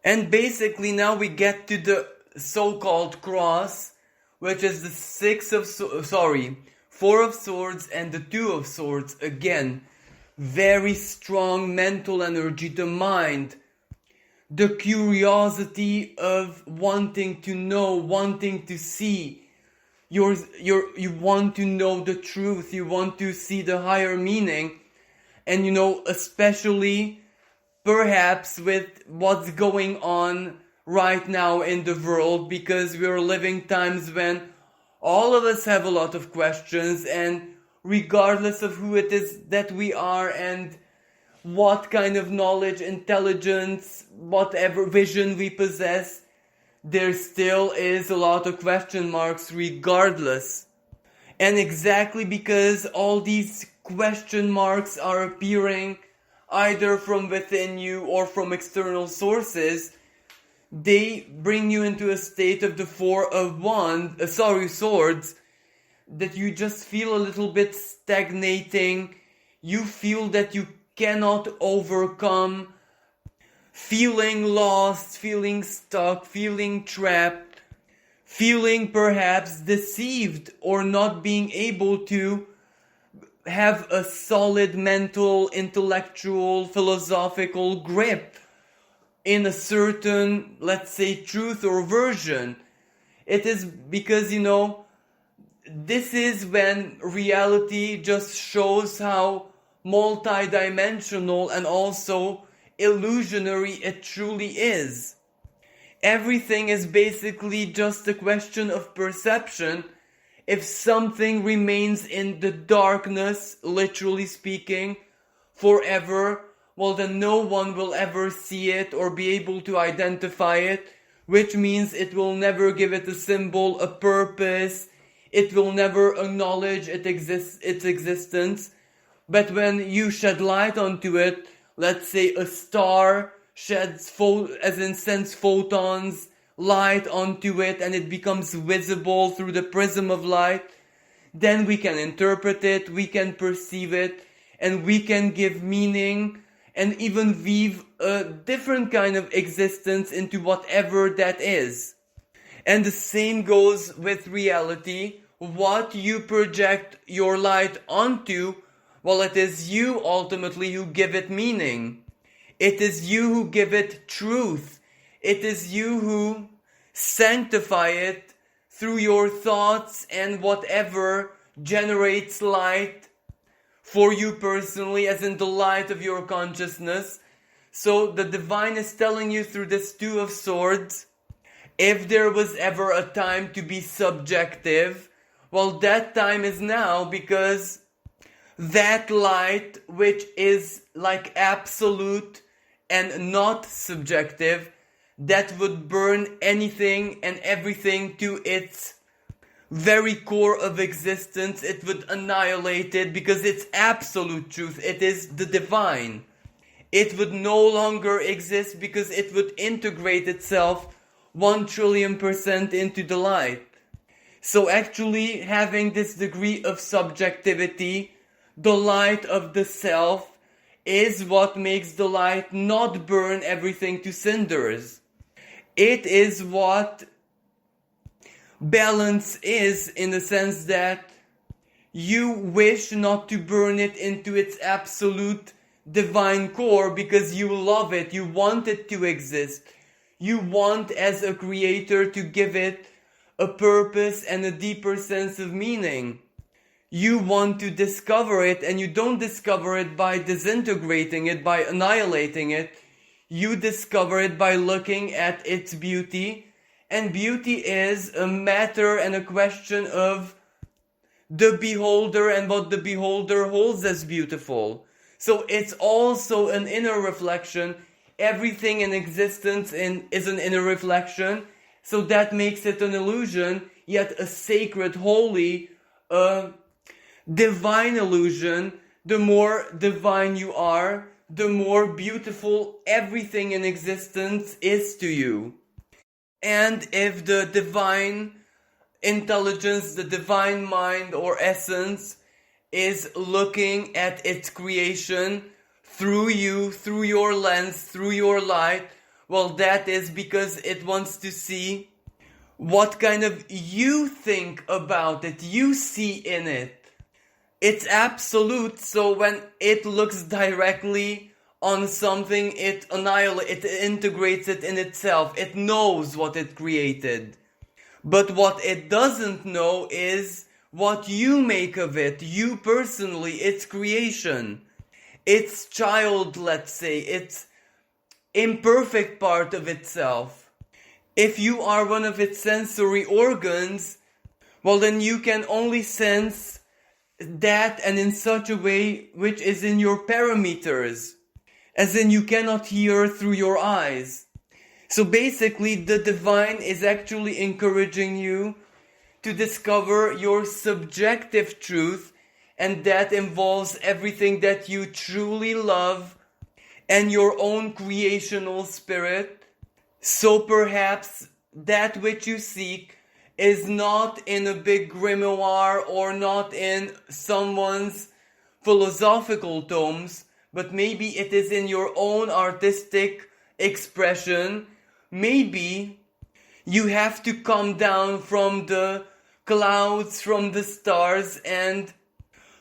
And basically now we get to the so-called cross, which is the Four of Swords and the Two of Swords. Again, very strong mental energy, the mind, the curiosity of wanting to know, wanting to see. You want to know the truth, you want to see the higher meaning, and especially perhaps with what's going on right now in the world, because we're living times when all of us have a lot of questions, and regardless of who it is that we are and what kind of knowledge, intelligence, whatever vision we possess, there still is a lot of question marks regardless. And exactly because all these question marks are appearing either from within you or from external sources, they bring you into a state of the Swords, that you just feel a little bit stagnating. You feel that you cannot overcome, feeling lost, feeling stuck, feeling trapped, feeling perhaps deceived, or not being able to have a solid mental, intellectual, philosophical grip in a certain, let's say, truth or version. It is because, this is when reality just shows how multidimensional and also illusionary it truly is. Everything is basically just a question of perception. If something remains in the darkness, literally speaking, forever, well then no one will ever see it or be able to identify it, which means it will never give it a symbol, a purpose. It will never acknowledge its existence. But when you shed light onto it, let's say a star sends photons, light onto it, and it becomes visible through the prism of light, then we can interpret it, we can perceive it, and we can give meaning and even weave a different kind of existence into whatever that is. And the same goes with reality. What you project your light onto, well, it is you ultimately who give it meaning. It is you who give it truth. It is you who sanctify it through your thoughts and whatever generates light for you personally, as in the light of your consciousness. So the divine is telling you through this Two of Swords, if there was ever a time to be subjective, well, that time is now, because that light, which is like absolute and not subjective, that would burn anything and everything to its very core of existence. It would annihilate it because it's absolute truth. It is the divine. It would no longer exist because it would integrate itself 1,000,000,000% into the light. So actually having this degree of subjectivity, the light of the self, is what makes the light not burn everything to cinders. It is what balance is, in the sense that you wish not to burn it into its absolute divine core because you love it, you want it to exist. You want, as a creator, to give it a purpose and a deeper sense of meaning. You want to discover it, and you don't discover it by disintegrating it, by annihilating it. You discover it by looking at its beauty. And beauty is a matter and a question of the beholder and what the beholder holds as beautiful. So it's also an inner reflection. Everything in existence is an inner reflection. So that makes it an illusion, yet a sacred, holy, divine illusion. The more divine you are, the more beautiful everything in existence is to you. And if the divine intelligence, the divine mind or essence is looking at its creation through you, through your lens, through your light, well, that is because it wants to see what kind of you think about it, you see in it. It's absolute, so when it looks directly on something, it integrates it in itself. It knows what it created. But what it doesn't know is what you make of it, you personally, its creation, its child, let's say, its imperfect part of itself. If you are one of its sensory organs, well, then you can only sense that, and in such a way which is in your parameters, as in you cannot hear through your eyes. So basically the divine is actually encouraging you to discover your subjective truth, and that involves everything that you truly love and your own creational spirit. So perhaps that which you seek is not in a big grimoire or not in someone's philosophical tomes, but maybe it is in your own artistic expression. Maybe you have to come down from the clouds, from the stars, and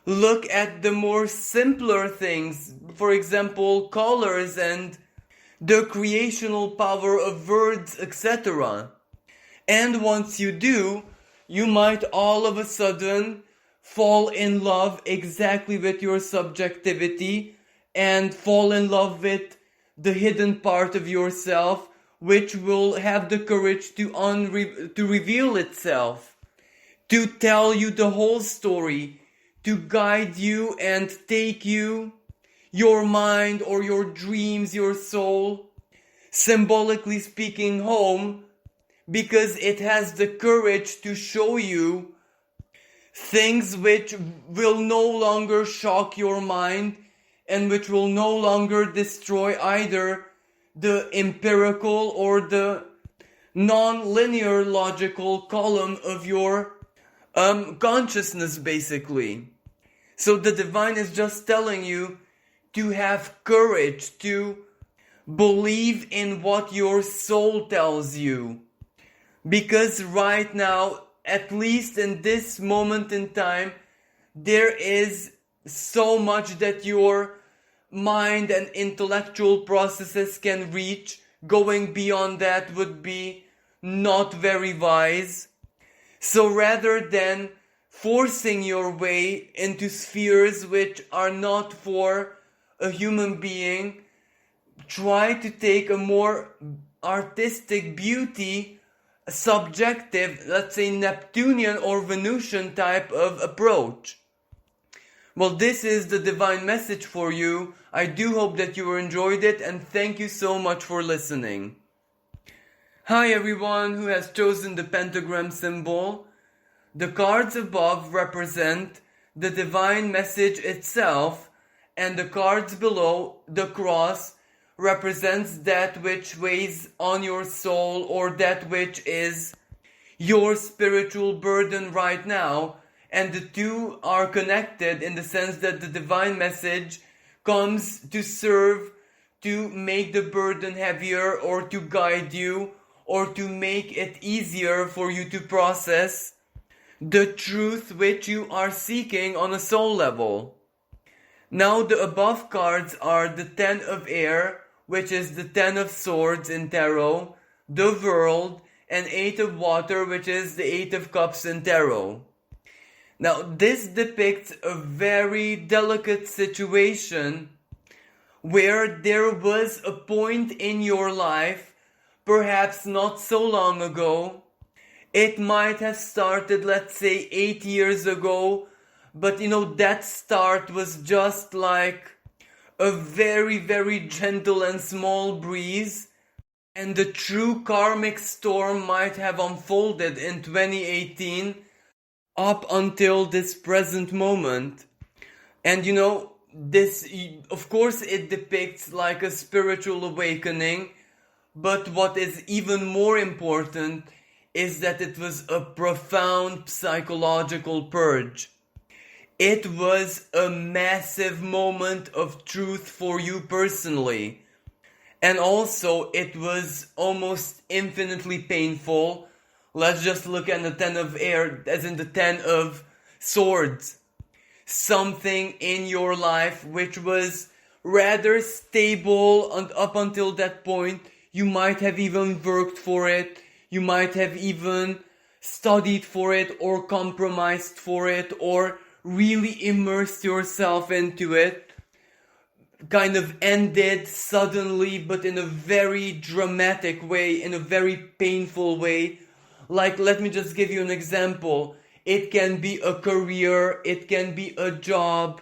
look at the more simpler things, for example, colors and the creational power of words, etc. And once you do, you might all of a sudden fall in love exactly with your subjectivity and fall in love with the hidden part of yourself, which will have the courage to reveal itself, to tell you the whole story, to guide you and take you, your mind or your dreams, your soul, symbolically speaking, home, because it has the courage to show you things which will no longer shock your mind and which will no longer destroy either the empirical or the non-linear logical column of your consciousness, basically. So the divine is just telling you to have courage, to believe in what your soul tells you. Because right now, at least in this moment in time, there is so much that your mind and intellectual processes can reach. Going beyond that would be not very wise. So rather than forcing your way into spheres which are not for a human being, try to take a more artistic beauty, subjective, let's say Neptunian or Venusian type of approach. Well, this is the divine message for you. I do hope that you enjoyed it, and thank you so much for listening. Hi everyone who has chosen the pentagram symbol. The cards above represent the divine message itself, and the cards below, the cross, represents that which weighs on your soul or that which is your spiritual burden right now. And the two are connected in the sense that the divine message comes to serve to make the burden heavier or to guide you or to make it easier for you to process the truth which you are seeking on a soul level. Now the above cards are the 10 of air, which is the 10 of swords in tarot, the world, and 8 of water, which is the 8 of cups in tarot. Now this depicts a very delicate situation where there was a point in your life, perhaps not so long ago. It might have started, let's say, 8 years ago, but that start was just like a very, very gentle and small breeze, and the true karmic storm might have unfolded in 2018 up until this present moment. And this, of course, it depicts like a spiritual awakening, but what is even more important is that it was a profound psychological purge. It was a massive moment of truth for you personally. And also, it was almost infinitely painful. Let's just look at the Ten of Air, as in the Ten of Swords. Something in your life which was rather stable, and up until that point, you might have even worked for it, you might have even studied for it, or compromised for it, or really immersed yourself into it, kind of ended suddenly, but in a very dramatic way, in a very painful way. Like, let me just give you an example. It can be a career, it can be a job,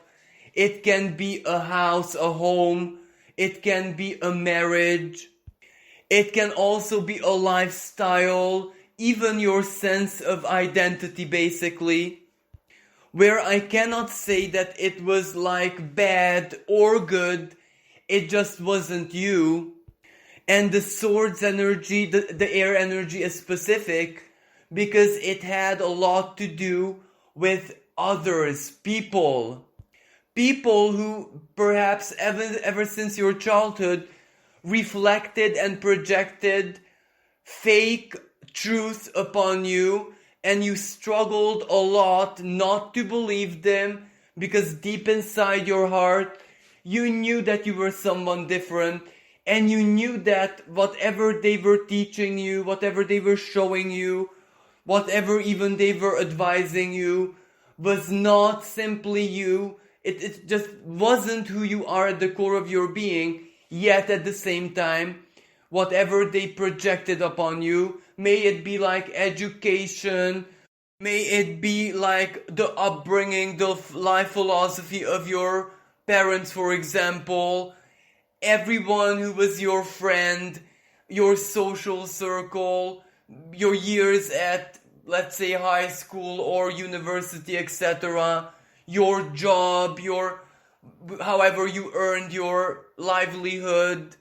it can be a house, a home, it can be a marriage, it can also be a lifestyle, even your sense of identity, basically. Where I cannot say that it was like bad or good, it just wasn't you. And the swords energy, the air energy is specific because it had a lot to do with others, people. People who perhaps ever since your childhood reflected and projected fake truth upon you, and you struggled a lot not to believe them because deep inside your heart you knew that you were someone different, and you knew that whatever they were teaching you, whatever they were showing you, whatever even they were advising you, was not simply you. It just wasn't who you are at the core of your being. Yet at the same time, whatever they projected upon you, may it be like education, may it be like the upbringing, the life philosophy of your parents, for example, everyone who was your friend, your social circle, your years at, let's say, high school or university, etc., your job, however you earned your livelihood.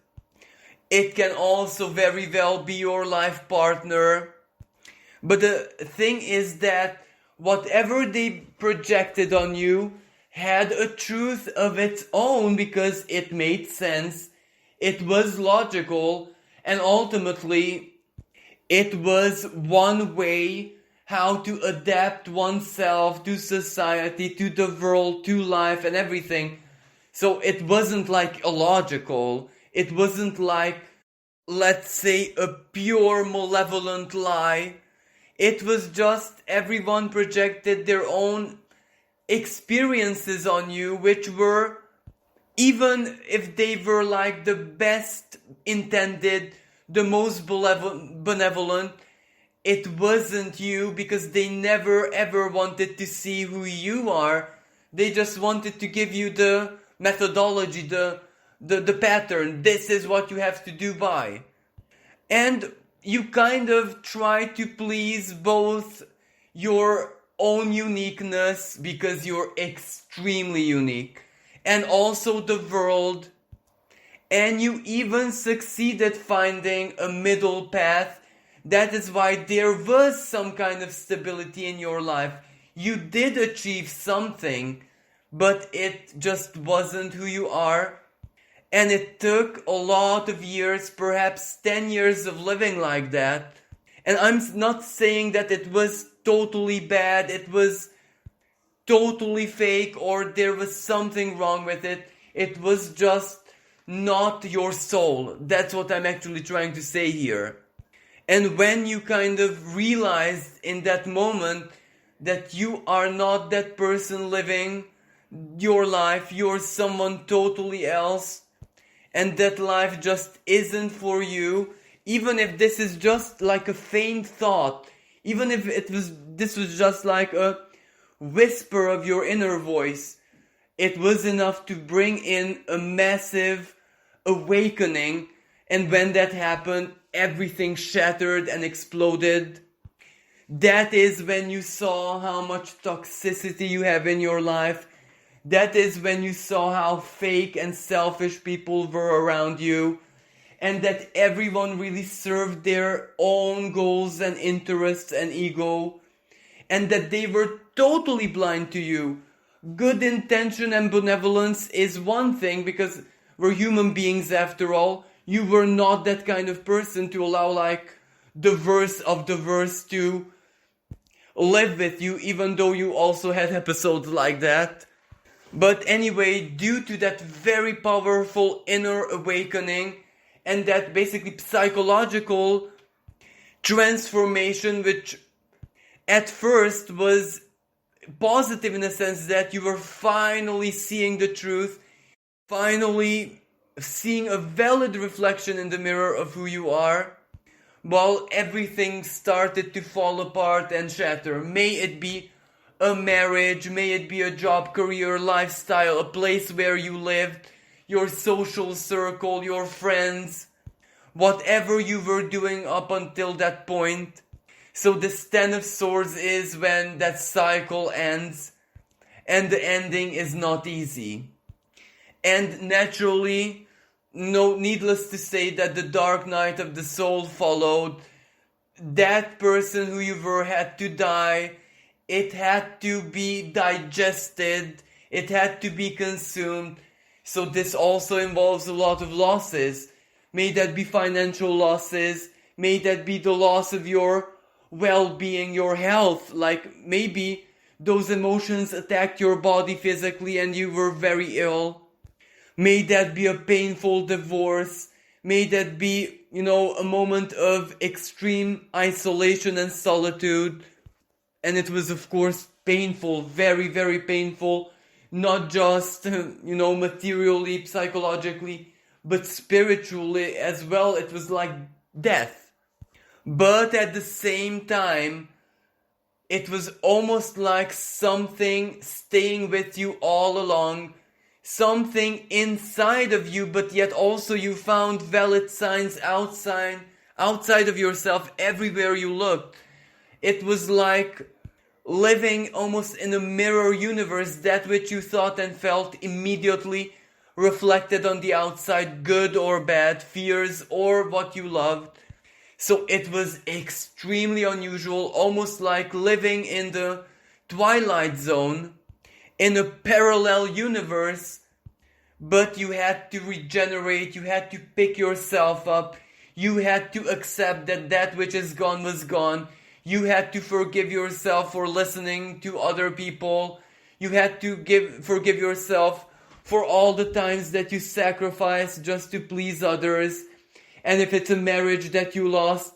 It can also very well be your life partner. But the thing is that whatever they projected on you had a truth of its own because it made sense, it was logical, and ultimately it was one way how to adapt oneself to society, to the world, to life and everything. So it wasn't like illogical, it wasn't like, let's say, a pure malevolent lie. It was just everyone projected their own experiences on you, which were, even if they were like the best intended, the most benevolent, it wasn't you because they never ever wanted to see who you are. They just wanted to give you the methodology, the pattern. This is what you have to do by. And you kind of try to please both your own uniqueness, because you're extremely unique, and also the world. And you even succeeded finding a middle path. That is why there was some kind of stability in your life. You did achieve something, but it just wasn't who you are. And it took a lot of years, perhaps 10 years of living like that. And I'm not saying that it was totally bad, it was totally fake, or there was something wrong with it. It was just not your soul. That's what I'm actually trying to say here. And when you kind of realized in that moment that you are not that person living your life, you're someone totally else, and that life just isn't for you, even if this is just like a faint thought, even if this was just like a whisper of your inner voice, it was enough to bring in a massive awakening. And when that happened, everything shattered and exploded. That is when you saw how much toxicity you have in your life. That is when you saw how fake and selfish people were around you, and that everyone really served their own goals and interests and ego, and that they were totally blind to you. good intention and benevolence is one thing, because we're human beings after all. You were not that kind of person to allow like the verse of the verse to live with you, even though you also had episodes like that. But anyway, due to that very powerful inner awakening and that basically psychological transformation, which at first was positive in the sense that you were finally seeing the truth, finally seeing a valid reflection in the mirror of who you are, while everything started to fall apart and shatter. May it be a marriage, may it be a job, career, lifestyle, a place where you lived, your social circle, your friends, whatever you were doing up until that point. So this Ten of Swords is when that cycle ends, and the ending is not easy. And naturally, no, needless to say that the dark night of the soul followed. That person who you were had to die. It had to be digested. It had to be consumed. So this also involves a lot of losses. May that be financial losses. May that be the loss of your well-being, your health. Like maybe those emotions attacked your body physically and you were very ill. May that be a painful divorce. May that be, a moment of extreme isolation and solitude. And it was, of course, painful, very, very painful. Not just, materially, psychologically, but spiritually as well. It was like death. But at the same time, it was almost like something staying with you all along. Something inside of you, but yet also you found valid signs outside of yourself everywhere you looked. It was like living almost in a mirror universe. That which you thought and felt immediately reflected on the outside, good or bad, fears or what you loved. So it was extremely unusual, almost like living in the Twilight Zone, in a parallel universe. But you had to regenerate, you had to pick yourself up, you had to accept that that which is gone was gone. You had to forgive yourself for listening to other people. You had to forgive yourself for all the times that you sacrificed just to please others. And if it's a marriage that you lost,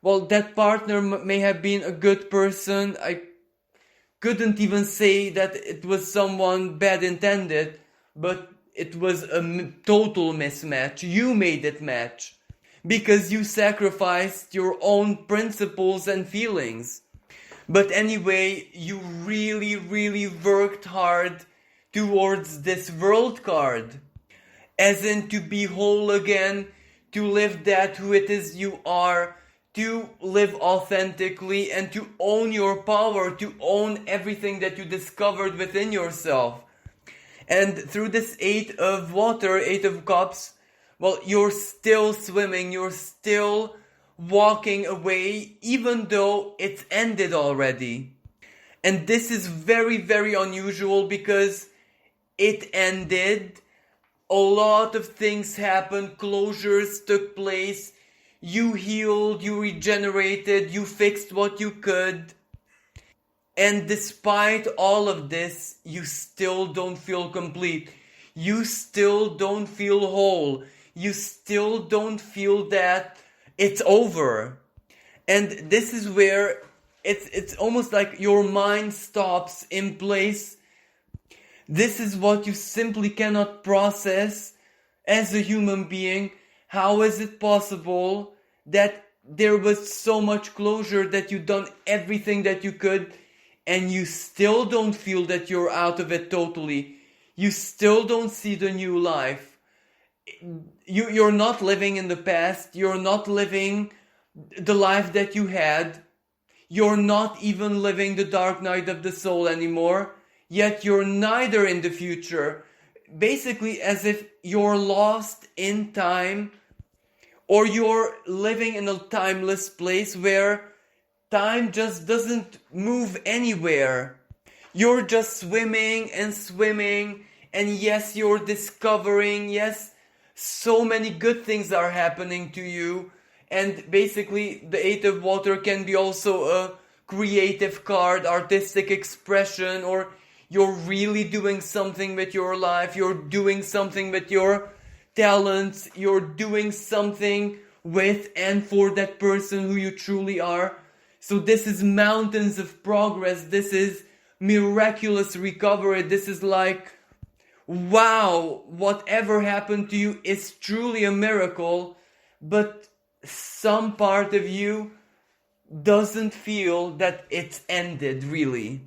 well, that partner may have been a good person. I couldn't even say that it was someone bad intended, but it was a total mismatch. You made it match because you sacrificed your own principles and feelings. But anyway, you really, really worked hard towards this world card. As in to be whole again, to live that who it is you are, to live authentically and to own your power, to own everything that you discovered within yourself. And through this Eight of Water, Eight of Cups, well, you're still swimming, you're still walking away, even though it's ended already. And this is very, very unusual because it ended. A lot of things happened, closures took place, you healed, you regenerated, you fixed what you could. And despite all of this, you still don't feel complete. You still don't feel whole. You still don't feel that it's over. And this is where it's almost like your mind stops in place. This is what you simply cannot process as a human being. How is it possible that there was so much closure, that you've done everything that you could, and you still don't feel that you're out of it totally? You still don't see the new life. You're not living in the past. You're not living the life that you had. You're not even living the dark night of the soul anymore. Yet you're neither in the future. Basically as if you're lost in time, or you're living in a timeless place where time just doesn't move anywhere. You're just swimming and swimming, and yes, you're discovering, yes, so many good things are happening to you. And basically, the Eight of Water can be also a creative card, artistic expression, or you're really doing something with your life, you're doing something with your talents, you're doing something with and for that person who you truly are. So this is mountains of progress, this is miraculous recovery, this is like, wow, whatever happened to you is truly a miracle, but some part of you doesn't feel that it's ended really.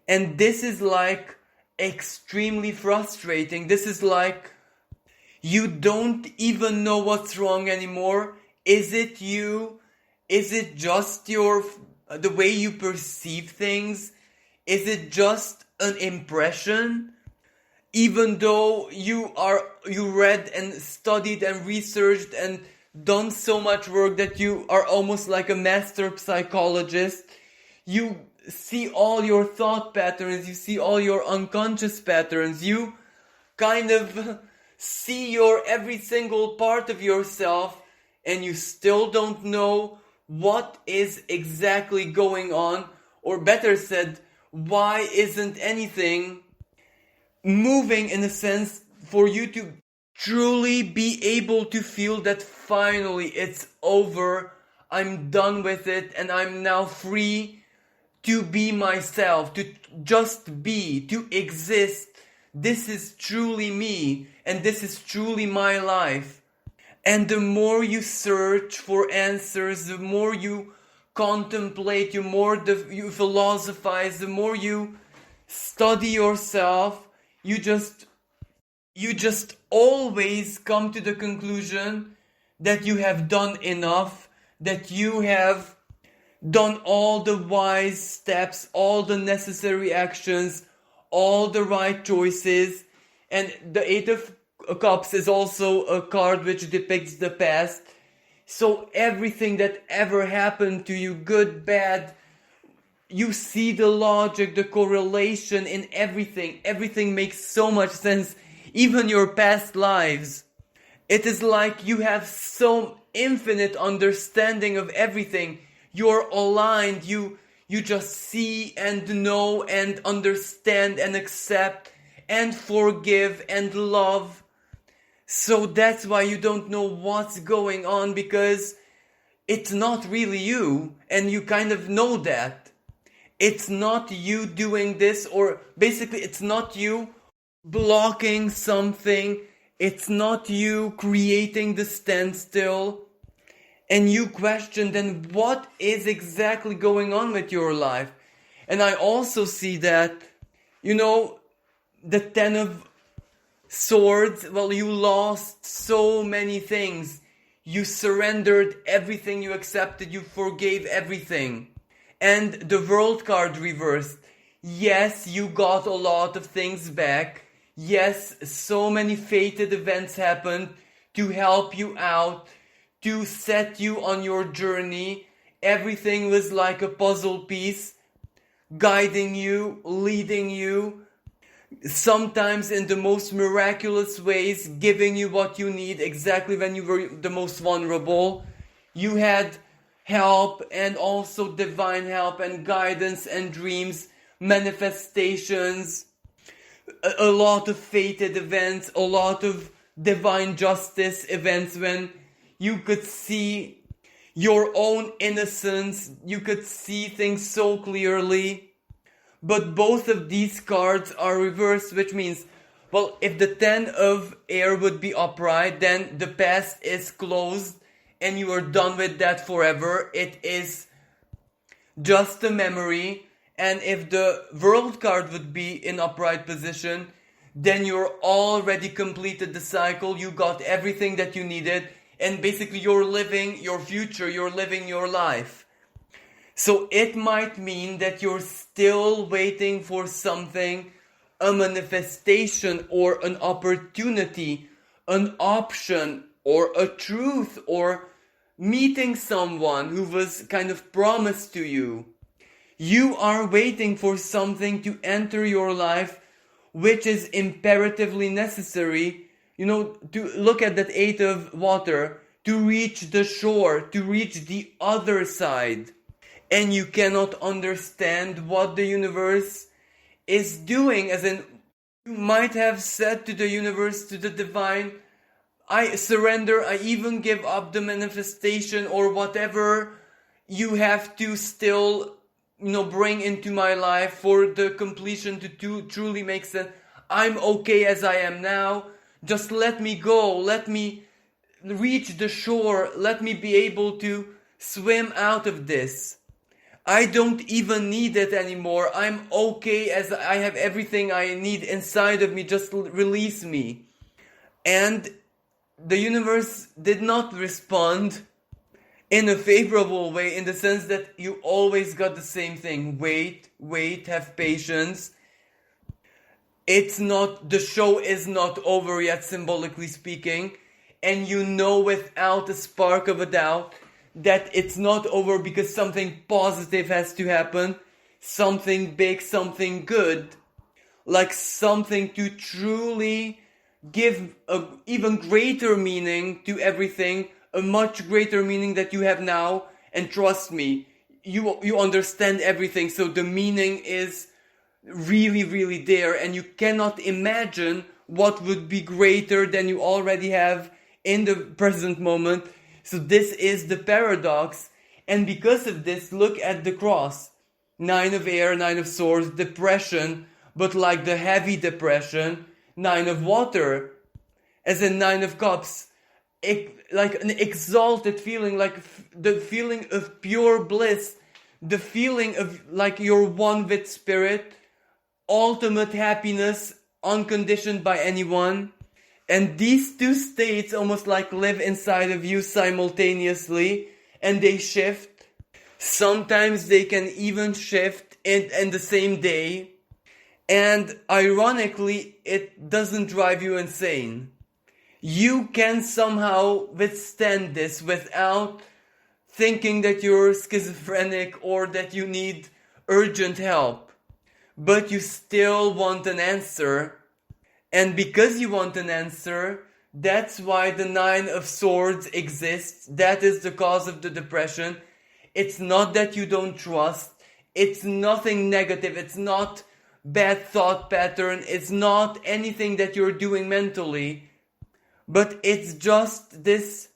And this is like extremely frustrating. This is like you don't even know what's wrong anymore. Is it you? Is it just the way you perceive things? Is it just an impression? Even though you read and studied and researched and done so much work that you are almost like a master psychologist, you see all your thought patterns, you see all your unconscious patterns, you kind of see your every single part of yourself, and you still don't know what is exactly going on, or better said, why isn't anything moving in a sense for you to truly be able to feel that finally it's over, I'm done with it, and I'm now free to be myself, to just be, to exist. This is truly me, and this is truly my life. And the more you search for answers, the more you contemplate, the more you philosophize, the more you study yourself, you just always come to the conclusion that you have done enough, that you have done all the wise steps, all the necessary actions, all the right choices. And the Eight of Cups is also a card which depicts the past. So everything that ever happened to you, good, bad, you see the logic, the correlation in everything. Everything makes so much sense, even your past lives. It is like you have so infinite understanding of everything. You're aligned, you just see and know and understand and accept and forgive and love. So that's why you don't know what's going on, because it's not really you, and you kind of know that. It's not you doing this, or basically it's not you blocking something, it's not you creating the standstill. And you question then what is exactly going on with your life. And I also see that, the Ten of Swords, well, you lost so many things. You surrendered everything, you accepted, you forgave everything. And the World card reversed. Yes, you got a lot of things back. Yes, so many fated events happened to help you out, to set you on your journey. Everything was like a puzzle piece, guiding you, leading you, sometimes in the most miraculous ways, giving you what you need exactly when you were the most vulnerable. You had help, and also divine help and guidance and dreams, manifestations, a lot of fated events, a lot of divine justice events when you could see your own innocence, you could see things so clearly. But both of these cards are reversed, which means, well, if the Ten of Air would be upright, then the past is closed and you are done with that forever. It is just a memory. And if the World card would be in upright position, then you're already completed the cycle, you got everything that you needed, and basically you're living your future, you're living your life. So it might mean that you're still waiting for something, a manifestation or an opportunity, an option or a truth, or meeting someone who was kind of promised to you. You are waiting for something to enter your life which is imperatively necessary, to look at that 8 of water, to reach the shore, to reach the other side. And you cannot understand what the universe is doing, as in, you might have said to the universe, to the divine, I surrender, I even give up the manifestation or whatever you have to still, bring into my life for the completion to truly make sense. I'm okay as I am now. Just let me go. Let me reach the shore. Let me be able to swim out of this. I don't even need it anymore. I'm okay as I have everything I need inside of me. Just release me. And the universe did not respond in a favorable way, in the sense that you always got the same thing. Wait, have patience. The show is not over yet, symbolically speaking. And without a spark of a doubt that it's not over, because something positive has to happen. Something big, something good. Like something to truly give a even greater meaning to everything, a much greater meaning that you have now. And trust me, you understand everything, so the meaning is really, really there, and you cannot imagine what would be greater than you already have in the present moment. So this is the paradox, and because of this, look at the cross. 9 of air, 9 of swords, depression, but like the heavy depression. 9 of water, as in 9 of cups, like an exalted feeling, like the feeling of pure bliss, the feeling of like you're one with spirit, ultimate happiness, unconditioned by anyone. And these two states almost like live inside of you simultaneously, and they shift. Sometimes they can even shift in the same day. And ironically, it doesn't drive you insane. You can somehow withstand this without thinking that you're schizophrenic or that you need urgent help. But you still want an answer. And because you want an answer, that's why the 9 of swords exists. That is the cause of the depression. It's not that you don't trust. It's nothing negative. It's not bad thought pattern. It's not anything that you're doing mentally. But it's just this,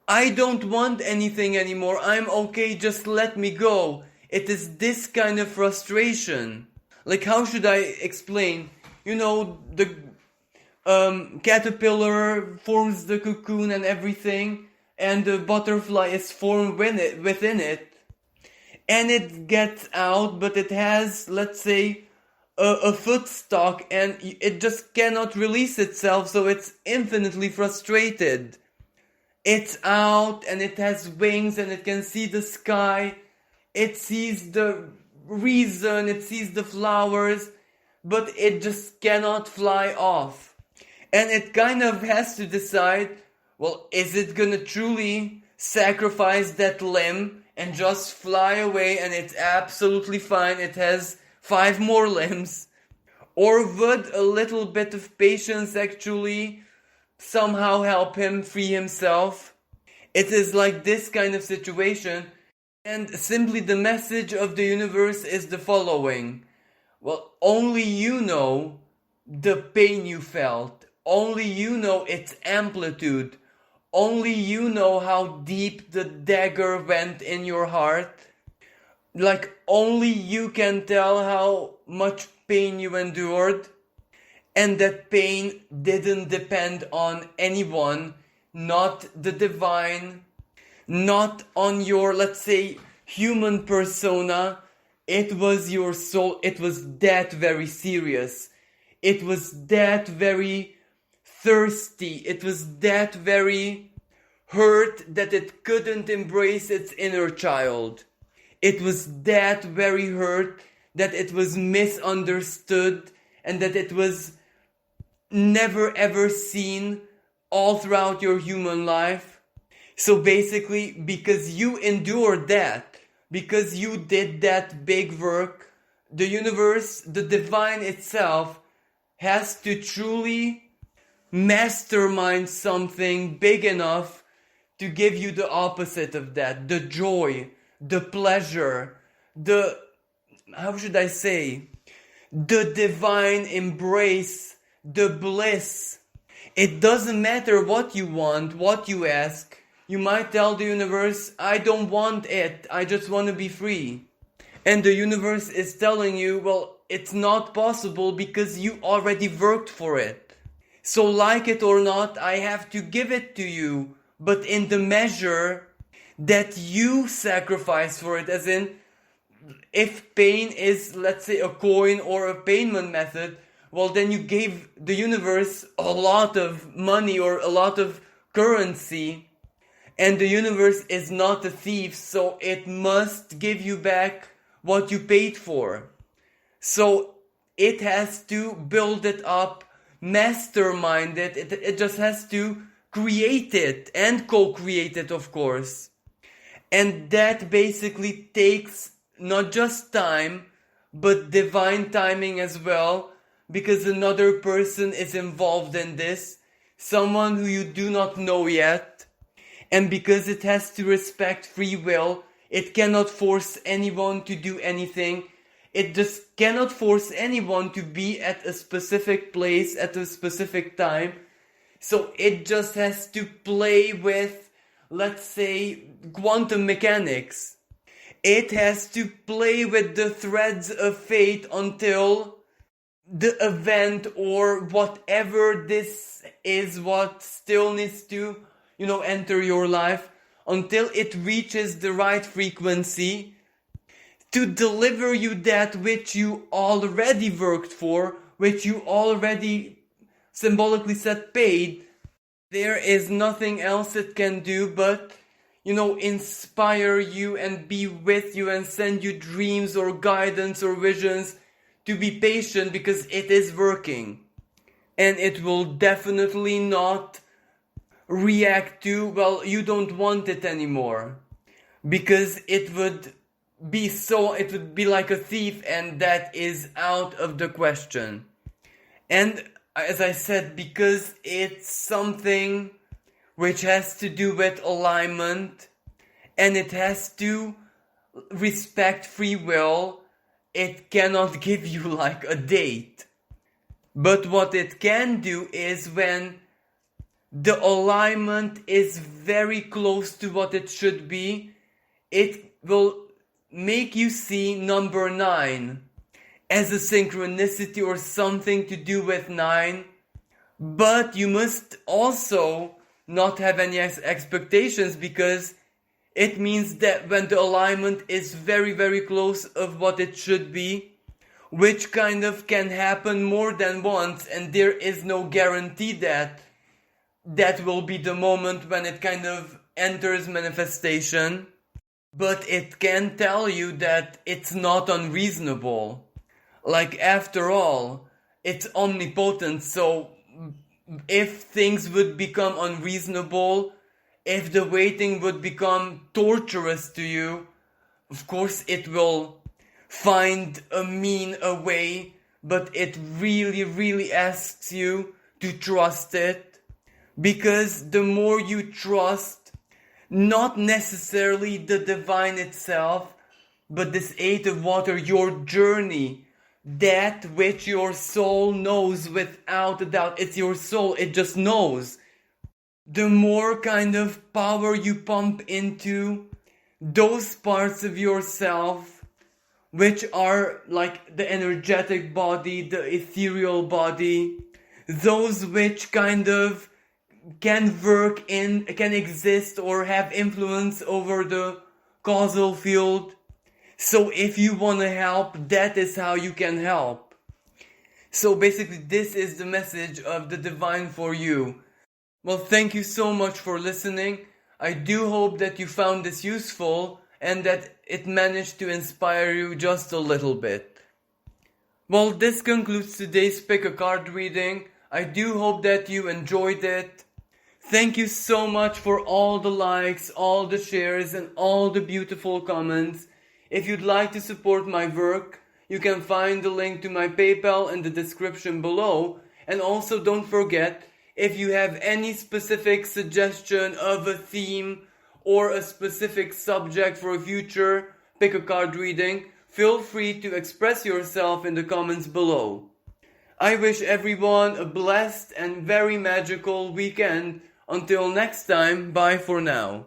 I don't want anything anymore. I'm okay, just let me go. It is this kind of frustration. Like, how should I explain? The caterpillar forms the cocoon and everything, and the butterfly is formed within it. And it gets out, but it has, let's say, a footstock, and it just cannot release itself, so it's infinitely frustrated. It's out, and it has wings, and it can see the sky. It sees the reason, it sees the flowers, but it just cannot fly off. And it kind of has to decide, well, is it gonna truly sacrifice that limb and just fly away, and it's absolutely fine, it has 5 more limbs? Or would a little bit of patience actually somehow help him free himself? It is like this kind of situation, and simply the message of the universe is the following. Well, only you know the pain you felt. Only you know its amplitude. Only you know how deep the dagger went in your heart. Like, only you can tell how much pain you endured. And that pain didn't depend on anyone, not the divine, not on your, let's say, human persona. It was your soul. It was that very serious. It was that very thirsty. It was that very hurt that it couldn't embrace its inner child. It was that very hurt that it was misunderstood and that it was never ever seen all throughout your human life. So basically, because you endured that, because you did that big work. The universe, the divine itself, has to truly mastermind something big enough to give you the opposite of that. The joy, the pleasure, how should I say, the divine embrace, the bliss. It doesn't matter what you want, what you ask. You might tell the universe, I don't want it, I just want to be free. And the universe is telling you, well, it's not possible because you already worked for it. So like it or not, I have to give it to you, but in the measure that you sacrifice for it. As in, if pain is, let's say, a coin or a payment method, well, then you gave the universe a lot of money or a lot of currency, and the universe is not a thief, so it must give you back what you paid for. So it has to build it up, mastermind it, it just has to create it and co-create it, of course. And that basically takes not just time, but divine timing as well, because another person is involved in this, someone who you do not know yet, and because it has to respect free will, it cannot force anyone to do anything. It just cannot force anyone to be at a specific place at a specific time. So it just has to play with, let's say, quantum mechanics. It has to play with the threads of fate until the event or whatever this is what still needs to, enter your life, until it reaches the right frequency to deliver you that which you already worked for, which you already symbolically said paid. There is nothing else it can do but, inspire you and be with you and send you dreams or guidance or visions to be patient, because it is working. And it will definitely not react to, well, you don't want it anymore, because it would be like a thief, and that is out of the question. And as I said, because it's something which has to do with alignment, and it has to respect free will, it cannot give you like a date. But what it can do is, when the alignment is very close to what it should be, it will make you see number 9 as a synchronicity or something to do with 9. But you must also not have any expectations, because it means that when the alignment is very, very close of what it should be, which kind of can happen more than once, and there is no guarantee that that will be the moment when it kind of enters manifestation, but it can tell you that it's not unreasonable. Like, after all, it's omnipotent, so if things would become unreasonable, if the waiting would become torturous to you, of course it will find a way, but it really, really asks you to trust it, because the more you trust, not necessarily the divine itself, but this 8 of water, your journey, that which your soul knows without a doubt. It's your soul, it just knows. The more kind of power you pump into those parts of yourself, which are like the energetic body, the ethereal body, those which kind of can exist or have influence over the causal field. So if you want to help, that is how you can help. So basically, this is the message of the divine for you. Well, thank you so much for listening. I do hope that you found this useful and that it managed to inspire you just a little bit. Well, this concludes today's Pick a Card reading. I do hope that you enjoyed it. Thank you so much for all the likes, all the shares, and all the beautiful comments. If you'd like to support my work, you can find the link to my PayPal in the description below. And also don't forget, if you have any specific suggestion of a theme or a specific subject for a future pick a card reading, feel free to express yourself in the comments below. I wish everyone a blessed and very magical weekend. Until next time, bye for now.